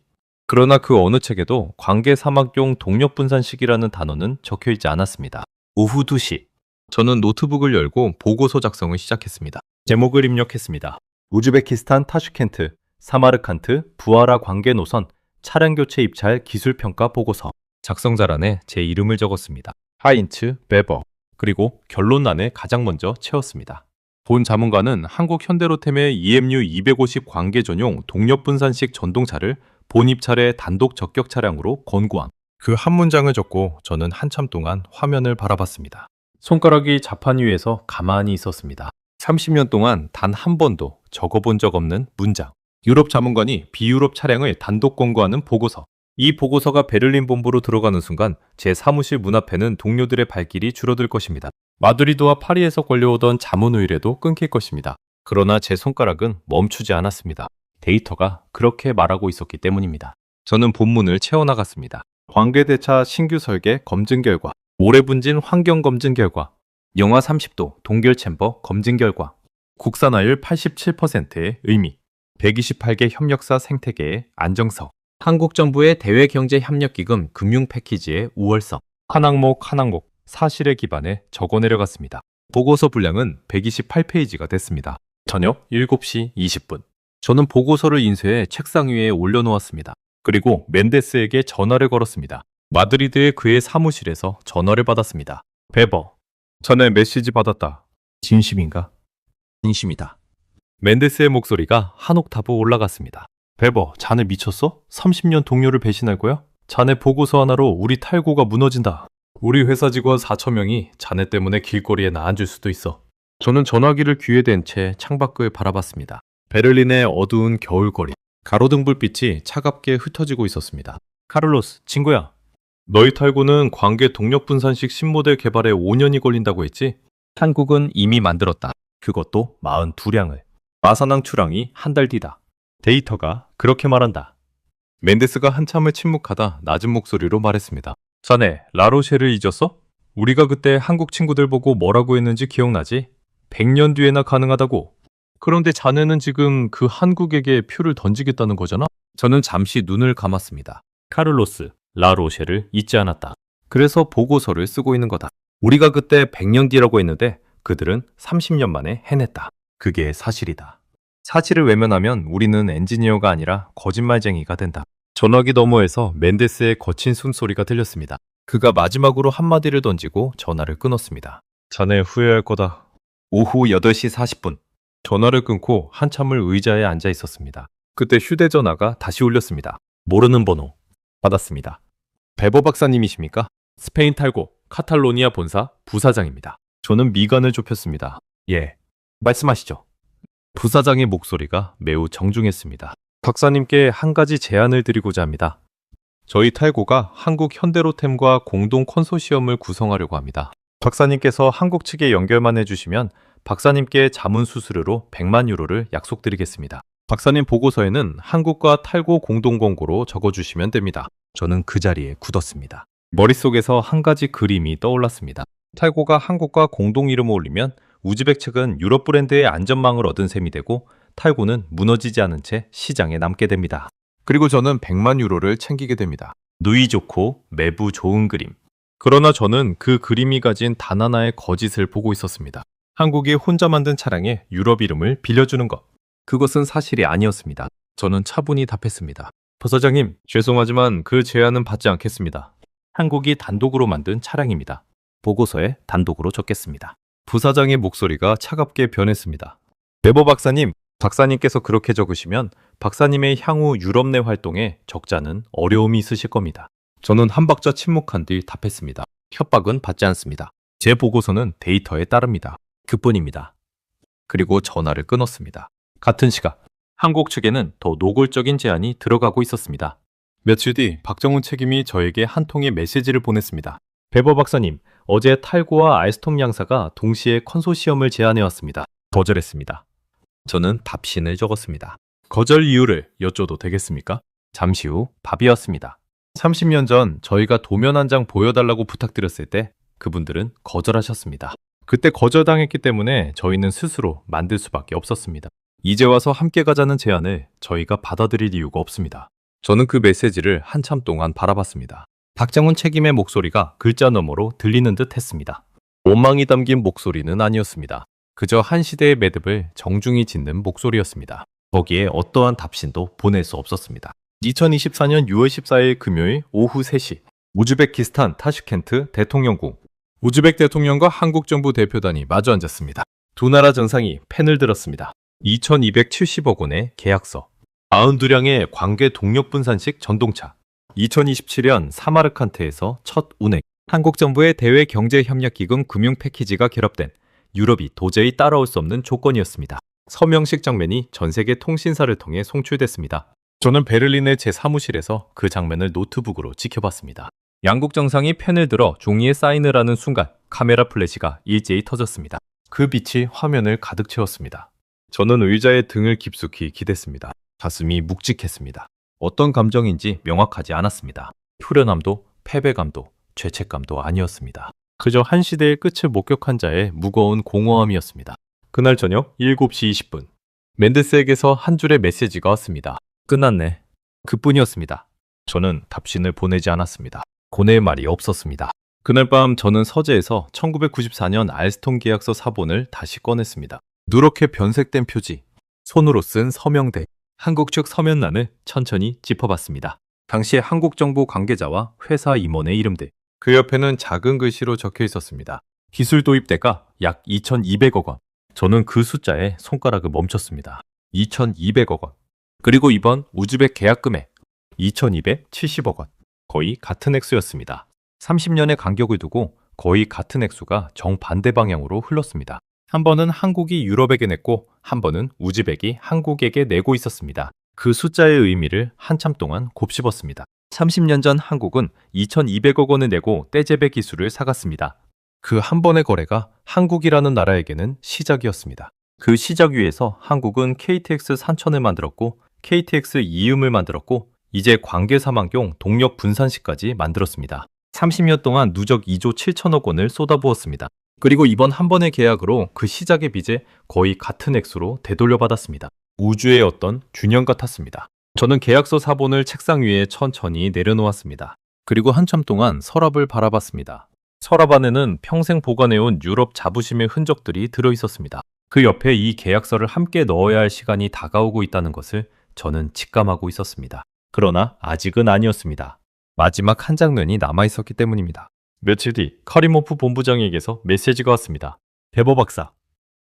그러나 그 어느 책에도 관계 사막용 동력 분산식이라는 단어는 적혀 있지 않았습니다. 오후 2시, 저는 노트북을 열고 보고서 작성을 시작했습니다. 제목을 입력했습니다. 우즈베키스탄 타슈켄트, 사마르칸트, 부하라 관계 노선, 차량 교체 입찰 기술평가 보고서. 작성자란에 제 이름을 적었습니다. 하인츠 베버. 그리고 결론란에 가장 먼저 채웠습니다. 본 자문관은 한국 현대로템의 EMU 250 관계 전용 동력 분산식 전동차를 본 입찰의 단독 적격 차량으로 권고함. 그 한 문장을 적고 저는 한참 동안 화면을 바라봤습니다. 손가락이 자판 위에서 가만히 있었습니다. 30년 동안 단 한 번도 적어본 적 없는 문장. 유럽 자문관이 비유럽 차량을 단독 권고하는 보고서. 이 보고서가 베를린 본부로 들어가는 순간 제 사무실 문 앞에는 동료들의 발길이 줄어들 것입니다. 마드리드와 파리에서 걸려오던 자문 의뢰도 끊길 것입니다. 그러나 제 손가락은 멈추지 않았습니다. 데이터가 그렇게 말하고 있었기 때문입니다. 저는 본문을 채워나갔습니다. 관계대차 신규 설계 검증 결과, 오래 분진 환경 검증 결과, 영하 30도 동결 챔버 검증 결과, 국산화율 87%의 의미, 128개 협력사 생태계의 안정성, 한국 정부의 대외경제협력기금 금융 패키지의 우월성, 한 항목 사실에 기반해 적어 내려갔습니다. 보고서 분량은 128페이지가 됐습니다. 저녁 7시 20분. 저는 보고서를 인쇄해 책상 위에 올려놓았습니다. 그리고 멘데스에게 전화를 걸었습니다. 마드리드의 그의 사무실에서 전화를 받았습니다. 베버, 전에 메시지 받았다. 진심인가? 진심이다. 멘데스의 목소리가 한 옥타브 올라갔습니다. 베버, 자네 미쳤어? 30년 동료를 배신할 거야? 자네 보고서 하나로 우리 탈고가 무너진다. 우리 회사 직원 4,000명이 자네 때문에 길거리에 나앉을 수도 있어. 저는 전화기를 귀에 댄 채 창밖을 바라봤습니다. 베를린의 어두운 겨울거리. 가로등 불빛이 차갑게 흩어지고 있었습니다. 카를로스, 친구야. 너희 탈고는 관계 동력 분산식 신모델 개발에 5년이 걸린다고 했지? 한국은 이미 만들었다. 그것도 42량을. 마산항 출항이 한 달 뒤다. 데이터가 그렇게 말한다. 멘데스가 한참을 침묵하다 낮은 목소리로 말했습니다. 자네, 라로쉐를 잊었어? 우리가 그때 한국 친구들 보고 뭐라고 했는지 기억나지? 100년 뒤에나 가능하다고. 그런데 자네는 지금 그 한국에게 표를 던지겠다는 거잖아? 저는 잠시 눈을 감았습니다. 카를로스, 라로쉐를 잊지 않았다. 그래서 보고서를 쓰고 있는 거다. 우리가 그때 100년 뒤라고 했는데 그들은 30년 만에 해냈다. 그게 사실이다. 사실을 외면하면 우리는 엔지니어가 아니라 거짓말쟁이가 된다. 전화기 너머에서 멘데스의 거친 숨소리가 들렸습니다. 그가 마지막으로 한마디를 던지고 전화를 끊었습니다. 자네 후회할 거다. 오후 8시 40분. 전화를 끊고 한참을 의자에 앉아 있었습니다. 그때 휴대전화가 다시 울렸습니다. 모르는 번호. 받았습니다. 베버 박사님이십니까? 스페인 탈고, 카탈로니아 본사 부사장입니다. 저는 미간을 좁혔습니다. 예, 말씀하시죠. 부사장의 목소리가 매우 정중했습니다. 박사님께 한 가지 제안을 드리고자 합니다. 저희 탈고가 한국 현대로템과 공동 컨소시엄을 구성하려고 합니다. 박사님께서 한국 측에 연결만 해주시면 박사님께 자문 수수료로 100만 유로를 약속드리겠습니다. 박사님 보고서에는 한국과 탈고 공동 권고로 적어주시면 됩니다. 저는 그 자리에 굳었습니다. 머릿속에서 한 가지 그림이 떠올랐습니다. 탈고가 한국과 공동 이름을 올리면 우즈벡 측은 유럽 브랜드의 안전망을 얻은 셈이 되고 탈고는 무너지지 않은 채 시장에 남게 됩니다. 그리고 저는 100만 유로를 챙기게 됩니다. 누이 좋고 매부 좋은 그림. 그러나 저는 그 그림이 가진 단 하나의 거짓을 보고 있었습니다. 한국이 혼자 만든 차량에 유럽 이름을 빌려주는 것. 그것은 사실이 아니었습니다. 저는 차분히 답했습니다. 부사장님, 죄송하지만 그 제안은 받지 않겠습니다. 한국이 단독으로 만든 차량입니다. 보고서에 단독으로 적겠습니다. 부사장의 목소리가 차갑게 변했습니다. 베버 박사님, 박사님께서 그렇게 적으시면 박사님의 향후 유럽 내 활동에 적자는 어려움이 있으실 겁니다. 저는 한 박자 침묵한 뒤 답했습니다. 협박은 받지 않습니다. 제 보고서는 데이터에 따릅니다. 그뿐입니다. 그리고 전화를 끊었습니다. 같은 시각, 한국 측에는 더 노골적인 제안이 들어가고 있었습니다. 며칠 뒤 박정훈 책임이 저에게 한 통의 메시지를 보냈습니다. 베버 박사님, 어제 탈고와 알스톰 양사가 동시에 컨소시엄을 제안해왔습니다. 거절했습니다. 저는 답신을 적었습니다. 거절 이유를 여쭤도 되겠습니까? 잠시 후 답이 왔습니다. 30년 전 저희가 도면 한 장 보여달라고 부탁드렸을 때 그분들은 거절하셨습니다. 그때 거절당했기 때문에 저희는 스스로 만들 수밖에 없었습니다. 이제 와서 함께 가자는 제안을 저희가 받아들일 이유가 없습니다. 저는 그 메시지를 한참 동안 바라봤습니다. 박장훈 책임의 목소리가 글자 너머로 들리는 듯 했습니다. 원망이 담긴 목소리는 아니었습니다. 그저 한 시대의 매듭을 정중히 짓는 목소리였습니다. 거기에 어떠한 답신도 보낼 수 없었습니다. 2024년 6월 14일 금요일 오후 3시 우즈베키스탄 타슈켄트 대통령궁. 우즈벡 대통령과 한국 정부 대표단이 마주 앉았습니다. 두 나라 정상이 펜을 들었습니다. 2270억 원의 계약서, 92량의 관계 동력 분산식 전동차, 2027년 사마르칸트에서 첫 운행, 한국 정부의 대외 경제 협력 기금 금융 패키지가 결합된 유럽이 도저히 따라올 수 없는 조건이었습니다. 서명식 장면이 전 세계 통신사를 통해 송출됐습니다. 저는 베를린의 제 사무실에서 그 장면을 노트북으로 지켜봤습니다. 양국 정상이 펜을 들어 종이에 사인을 하는 순간 카메라 플래시가 일제히 터졌습니다. 그 빛이 화면을 가득 채웠습니다. 저는 의자에 등을 깊숙이 기댔습니다. 가슴이 묵직했습니다. 어떤 감정인지 명확하지 않았습니다. 후련함도 패배감도 죄책감도 아니었습니다. 그저 한 시대의 끝을 목격한 자의 무거운 공허함이었습니다. 그날 저녁 7시 20분 멘데스에게서 한 줄의 메시지가 왔습니다. 끝났네. 그뿐이었습니다. 저는 답신을 보내지 않았습니다. 보낼 말이 없었습니다. 그날 밤 저는 서재에서 1994년 알스톰 계약서 사본을 다시 꺼냈습니다. 누렇게 변색된 표지, 손으로 쓴 서명대, 한국 측 서면란을 천천히 짚어봤습니다. 당시 한국 정부 관계자와 회사 임원의 이름들, 그 옆에는 작은 글씨로 적혀 있었습니다. 기술 도입대가 약 2,200억 원. 저는 그 숫자에 손가락을 멈췄습니다. 2,200억 원. 그리고 이번 우즈벡 계약 금액 2,270억 원. 거의 같은 액수였습니다. 30년의 간격을 두고 거의 같은 액수가 정반대 방향으로 흘렀습니다. 한 번은 한국이 유럽에게 냈고 한 번은 우즈벡이 한국에게 내고 있었습니다. 그 숫자의 의미를 한참 동안 곱씹었습니다. 30년 전 한국은 2,200억 원을 내고 떼제베 기술을 사갔습니다. 그 한 번의 거래가 한국이라는 나라에게는 시작이었습니다. 그 시작 위에서 한국은 KTX 산천을 만들었고 KTX 이음을 만들었고 이제 관계사망용 동력 분산식까지 만들었습니다. 30년 동안 누적 2조 7천억 원을 쏟아부었습니다. 그리고 이번 한 번의 계약으로 그 시작의 빚에 거의 같은 액수로 되돌려받았습니다. 우주의 어떤 균형 같았습니다. 저는 계약서 사본을 책상 위에 천천히 내려놓았습니다. 그리고 한참 동안 서랍을 바라봤습니다. 서랍 안에는 평생 보관해온 유럽 자부심의 흔적들이 들어있었습니다. 그 옆에 이 계약서를 함께 넣어야 할 시간이 다가오고 있다는 것을 저는 직감하고 있었습니다. 그러나 아직은 아니었습니다. 마지막 한 장면이 남아있었기 때문입니다. 며칠 뒤 카리모프 본부장에게서 메시지가 왔습니다. 베버 박사,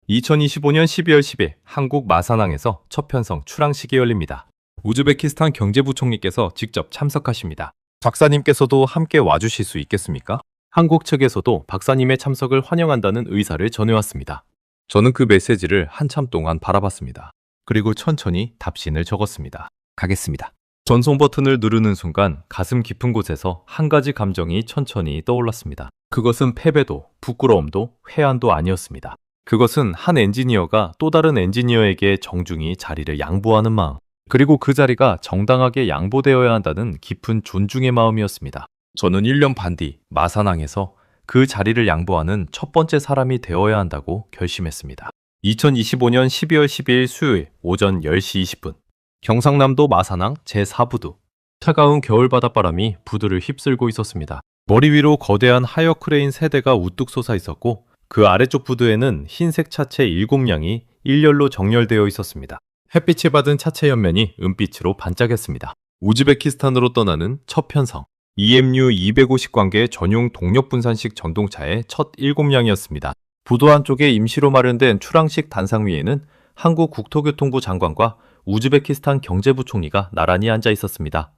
2025년 12월 10일 한국 마산항에서 첫 편성 출항식이 열립니다. 우즈베키스탄 경제부총리께서 직접 참석하십니다. 박사님께서도 함께 와주실 수 있겠습니까? 한국 측에서도 박사님의 참석을 환영한다는 의사를 전해왔습니다. 저는 그 메시지를 한참 동안 바라봤습니다. 그리고 천천히 답신을 적었습니다. 가겠습니다. 전송 버튼을 누르는 순간 가슴 깊은 곳에서 한 가지 감정이 천천히 떠올랐습니다. 그것은 패배도, 부끄러움도, 회한도 아니었습니다. 그것은 한 엔지니어가 또 다른 엔지니어에게 정중히 자리를 양보하는 마음, 그리고 그 자리가 정당하게 양보되어야 한다는 깊은 존중의 마음이었습니다. 저는 1년 반 뒤 마산항에서 그 자리를 양보하는 첫 번째 사람이 되어야 한다고 결심했습니다. 2025년 12월 12일 수요일 오전 10시 20분 경상남도 마산항 제4부두. 차가운 겨울 바닷바람이 부두를 휩쓸고 있었습니다. 머리 위로 거대한 하이어 크레인 3대가 우뚝 솟아 있었고 그 아래쪽 부두에는 흰색 차체 7량이 일렬로 정렬되어 있었습니다. 햇빛을 받은 차체 옆면이 은빛으로 반짝였습니다. 우즈베키스탄으로 떠나는 첫 편성 EMU 250 관계 전용 동력 분산식 전동차의 첫 7량이었습니다. 부두 한쪽에 임시로 마련된 출항식 단상 위에는 한국 국토교통부 장관과 우즈베키스탄 경제부총리가 나란히 앉아 있었습니다.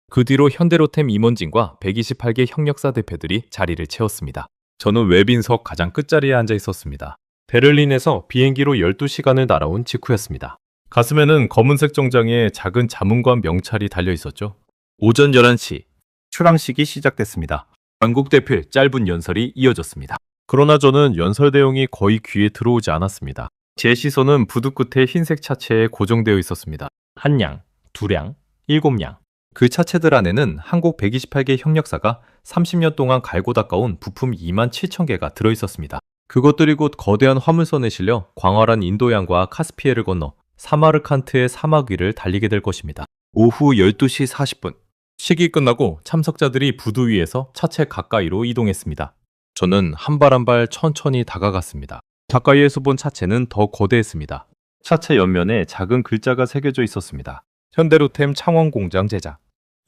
그 뒤로 현대로템 임원진과 128개 협력사 대표들이 자리를 채웠습니다. 저는 웹인석 가장 끝자리에 앉아 있었습니다. 베를린에서 비행기로 12시간을 날아온 직후였습니다. 가슴에는 검은색 정장에 작은 자문관 명찰이 달려 있었죠. 오전 11시 출항식이 시작됐습니다. 반복되필 짧은 연설이 이어졌습니다. 그러나 저는 연설 내용이 거의 귀에 들어오지 않았습니다. 제 시선은 부두 끝에 흰색 차체에 고정되어 있었습니다. 한 양, 두 양, 7양. 그 차체들 안에는 한국 128개 협력사가 30년 동안 갈고 닦아온 부품 2만 7천 개가 들어있었습니다. 그것들이 곧 거대한 화물선에 실려 광활한 인도양과 카스피해를 건너 사마르칸트의 사막 위를 달리게 될 것입니다. 오후 12시 40분. 식이 끝나고 참석자들이 부두 위에서 차체 가까이로 이동했습니다. 저는 한 발 한 발 천천히 다가갔습니다. 가까이에서 본 차체는 더 거대했습니다. 차체 옆면에 작은 글자가 새겨져 있었습니다. 현대로템 창원공장 제작.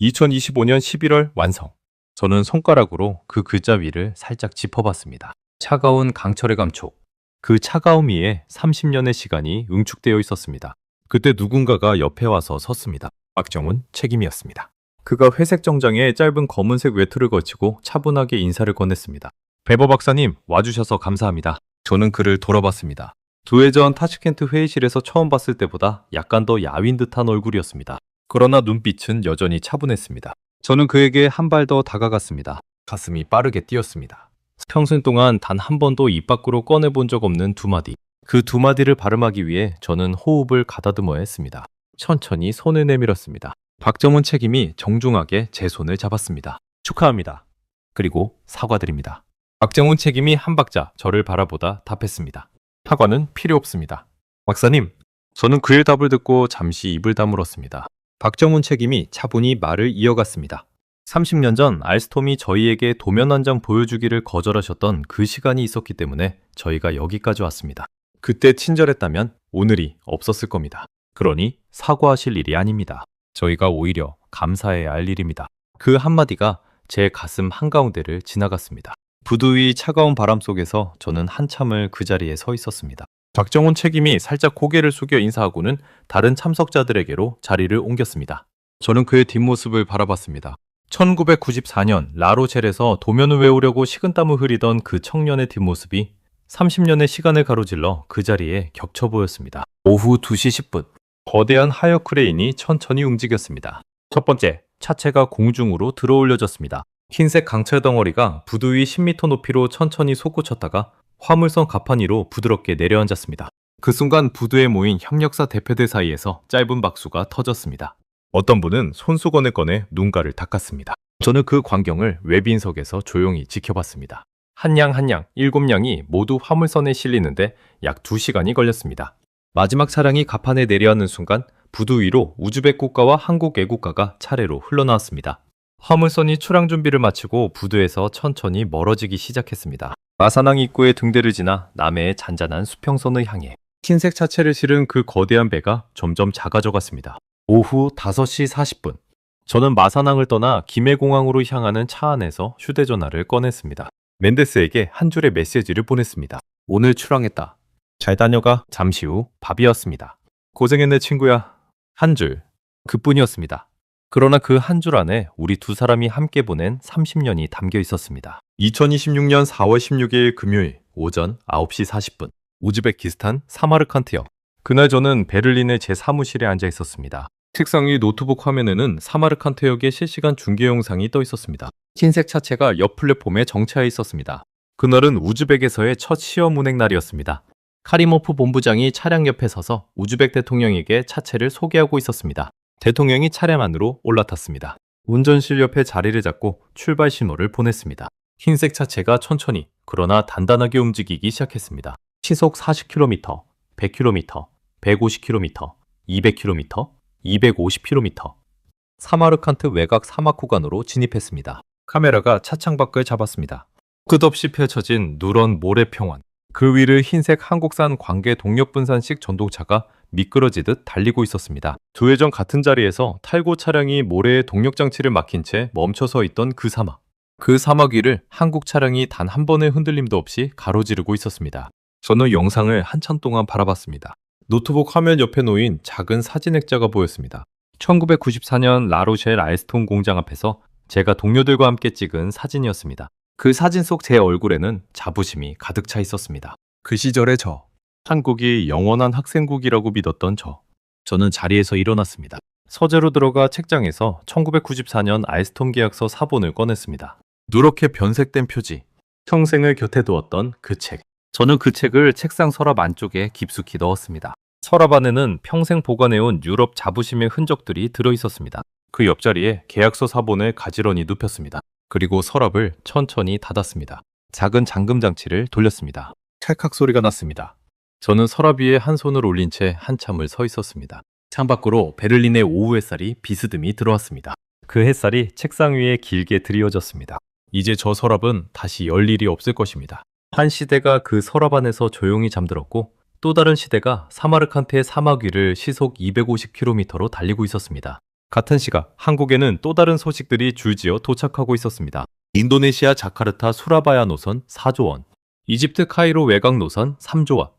2025년 11월 완성. 저는 손가락으로 그 글자 위를 살짝 짚어봤습니다. 차가운 강철의 감촉. 그 차가움 위에 30년의 시간이 응축되어 있었습니다. 그때 누군가가 옆에 와서 섰습니다. 박정훈 책임이었습니다. 그가 회색 정장에 짧은 검은색 외투를 거치고 차분하게 인사를 건넸습니다. 베버 박사님, 와주셔서 감사합니다. 저는 그를 돌아봤습니다. 2해 전 타슈켄트 회의실에서 처음 봤을 때보다 약간 더 야윈 듯한 얼굴이었습니다. 그러나 눈빛은 여전히 차분했습니다. 저는 그에게 한 발 더 다가갔습니다. 가슴이 빠르게 뛰었습니다. 평생 동안 단 한 번도 입 밖으로 꺼내본 적 없는 두 마디. 그 두 마디를 발음하기 위해 저는 호흡을 가다듬어야 했습니다. 천천히 손을 내밀었습니다. 박정훈 책임이 정중하게 제 손을 잡았습니다. 축하합니다. 그리고 사과드립니다. 박정훈 책임이 한 박자 저를 바라보다 답했습니다. 사과는 필요 없습니다. 박사님, 저는 그의 답을 듣고 잠시 입을 다물었습니다. 박정훈 책임이 차분히 말을 이어갔습니다. 30년 전 알스톰이 저희에게 도면 한 장 보여주기를 거절하셨던 그 시간이 있었기 때문에 저희가 여기까지 왔습니다. 그때 친절했다면 오늘이 없었을 겁니다. 그러니 사과하실 일이 아닙니다. 저희가 오히려 감사해야 할 일입니다. 그 한마디가 제 가슴 한가운데를 지나갔습니다. 부두 위 차가운 바람 속에서 저는 한참을 그 자리에 서 있었습니다. 박정훈 책임이 살짝 고개를 숙여 인사하고는 다른 참석자들에게로 자리를 옮겼습니다. 저는 그의 뒷모습을 바라봤습니다. 1994년 라로첼에서 도면을 외우려고 식은땀을 흐리던 그 청년의 뒷모습이 30년의 시간을 가로질러 그 자리에 겹쳐 보였습니다. 오후 2시 10분. 거대한 하역 크레인이 천천히 움직였습니다. 첫 번째, 차체가 공중으로 들어올려졌습니다. 흰색 강철 덩어리가 부두 위 10m 높이로 천천히 솟구쳤다가 화물선 가판 위로 부드럽게 내려앉았습니다. 그 순간 부두에 모인 협력사 대표들 사이에서 짧은 박수가 터졌습니다. 어떤 분은 손수건을 꺼내 눈가를 닦았습니다. 저는 그 광경을 외빈석에서 조용히 지켜봤습니다. 한 양 한 양, 7량이 모두 화물선에 실리는데 약 2시간이 걸렸습니다. 마지막 차량이 가판에 내려앉는 순간 부두 위로 우즈벡 국가와 한국 애국가가 차례로 흘러나왔습니다. 화물선이 출항 준비를 마치고 부두에서 천천히 멀어지기 시작했습니다. 마산항 입구의 등대를 지나 남해의 잔잔한 수평선을 향해 흰색 차체를 실은 그 거대한 배가 점점 작아져 갔습니다. 오후 5시 40분. 저는 마산항을 떠나 김해공항으로 향하는 차 안에서 휴대전화를 꺼냈습니다. 멘데스에게 한 줄의 메시지를 보냈습니다. 오늘 출항했다. 잘 다녀가. 잠시 후 밥이었습니다. 고생했네 친구야. 한 줄. 그뿐이었습니다. 그러나 그 한 줄 안에 우리 두 사람이 함께 보낸 30년이 담겨 있었습니다. 2026년 4월 16일 금요일 오전 9시 40분. 우즈베키스탄 사마르칸트역. 그날 저는 베를린의 제 사무실에 앉아 있었습니다. 책상 위 노트북 화면에는 사마르칸트역의 실시간 중계 영상이 떠 있었습니다. 흰색 차체가 옆 플랫폼에 정차해 있었습니다. 그날은 우즈벡에서의 첫 시험 운행 날이었습니다. 카리모프 본부장이 차량 옆에 서서 우즈벡 대통령에게 차체를 소개하고 있었습니다. 대통령이 차량 안으로 올라탔습니다. 운전실 옆에 자리를 잡고 출발 신호를 보냈습니다. 흰색 차체가 천천히 그러나 단단하게 움직이기 시작했습니다. 시속 40km, 100km, 150km, 200km, 250km. 사마르칸트 외곽 사막 구간으로 진입했습니다. 카메라가 차창 밖을 잡았습니다. 끝없이 펼쳐진 누런 모래 평원. 그 위를 흰색 한국산 광계 동력분산식 전동차가 미끄러지듯 달리고 있었습니다. 2회 전 같은 자리에서 탈고 차량이 모래에 동력장치를 막힌 채 멈춰서 있던 그 사막. 그 사막 위를 한국 차량이 단 한 번의 흔들림도 없이 가로지르고 있었습니다. 저는 영상을 한참 동안 바라봤습니다. 노트북 화면 옆에 놓인 작은 사진 액자가 보였습니다. 1994년 라로셸 알스톰 공장 앞에서 제가 동료들과 함께 찍은 사진이었습니다. 그 사진 속 제 얼굴에는 자부심이 가득 차 있었습니다. 그 시절의 저, 한국이 영원한 학생국이라고 믿었던 저는 자리에서 일어났습니다. 서재로 들어가 책장에서 1994년 알스톰 계약서 사본을 꺼냈습니다. 누렇게 변색된 표지. 평생을 곁에 두었던 그 책. 저는 그 책을 책상 서랍 안쪽에 깊숙이 넣었습니다. 서랍 안에는 평생 보관해온 유럽 자부심의 흔적들이 들어있었습니다. 그 옆자리에 계약서 사본을 가지런히 눕혔습니다. 그리고 서랍을 천천히 닫았습니다. 작은 잠금 장치를 돌렸습니다. 찰칵 소리가 났습니다. 저는 서랍 위에 한 손을 올린 채 한참을 서 있었습니다. 창밖으로 베를린의 오후 햇살이 비스듬히 들어왔습니다. 그 햇살이 책상 위에 길게 드리워졌습니다. 이제 저 서랍은 다시 열 일이 없을 것입니다. 한 시대가 그 서랍 안에서 조용히 잠들었고 또 다른 시대가 사마르칸트의 사막 위를 시속 250km로 달리고 있었습니다. 같은 시각 한국에는 또 다른 소식들이 줄지어 도착하고 있었습니다. 인도네시아 자카르타 수라바야 노선 4조 원, 이집트 카이로 외곽 노선 3조 원,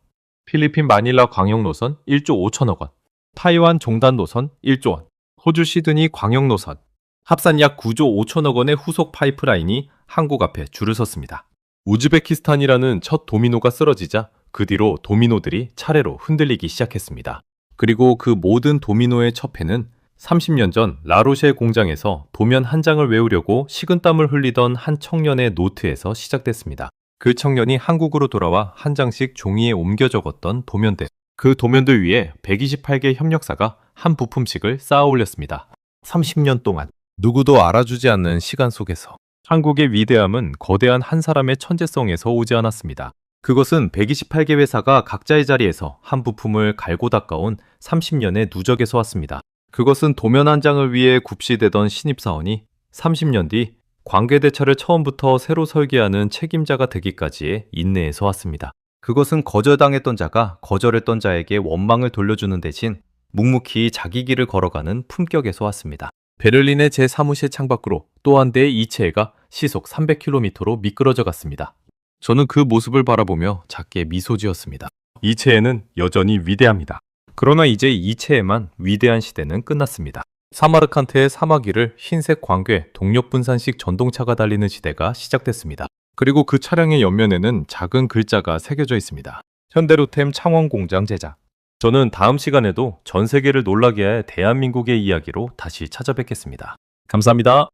필리핀 마닐라 광역 노선 1조 5천억 원, 타이완 종단 노선 1조 원, 호주 시드니 광역 노선 합산 약 9조 5천억 원의 후속 파이프라인이 한국 앞에 줄을 섰습니다. 우즈베키스탄이라는 첫 도미노가 쓰러지자 그 뒤로 도미노들이 차례로 흔들리기 시작했습니다. 그리고 그 모든 도미노의 첩회는 30년 전 라로셸 공장에서 도면 한 장을 외우려고 식은땀을 흘리던 한 청년의 노트에서 시작됐습니다. 그 청년이 한국으로 돌아와 한 장씩 종이에 옮겨 적었던 도면들. 그 도면들 위에 128개 협력사가 한 부품씩을 쌓아 올렸습니다. 30년 동안 누구도 알아주지 않는 시간 속에서 한국의 위대함은 거대한 한 사람의 천재성에서 오지 않았습니다. 그것은 128개 회사가 각자의 자리에서 한 부품을 갈고 닦아온 30년의 누적에서 왔습니다. 그것은 도면 한 장을 위해 굽시대던 신입사원이 30년 뒤 관계대차를 처음부터 새로 설계하는 책임자가 되기까지의 인내에서 왔습니다. 그것은 거절당했던 자가 거절했던 자에게 원망을 돌려주는 대신 묵묵히 자기 길을 걸어가는 품격에서 왔습니다. 베를린의 제 사무실 창밖으로 또 한 대의 이체해가 시속 300km로 미끄러져 갔습니다. 저는 그 모습을 바라보며 작게 미소 지었습니다. 이체해는 여전히 위대합니다. 그러나 이제 이체해만 위대한 시대는 끝났습니다. 사마르칸트의 사막 위를 흰색 광괴 동력분산식 전동차가 달리는 시대가 시작됐습니다. 그리고 그 차량의 옆면에는 작은 글자가 새겨져 있습니다. 현대로템 창원공장 제작. 저는 다음 시간에도 전 세계를 놀라게 할 대한민국의 이야기로 다시 찾아뵙겠습니다. 감사합니다.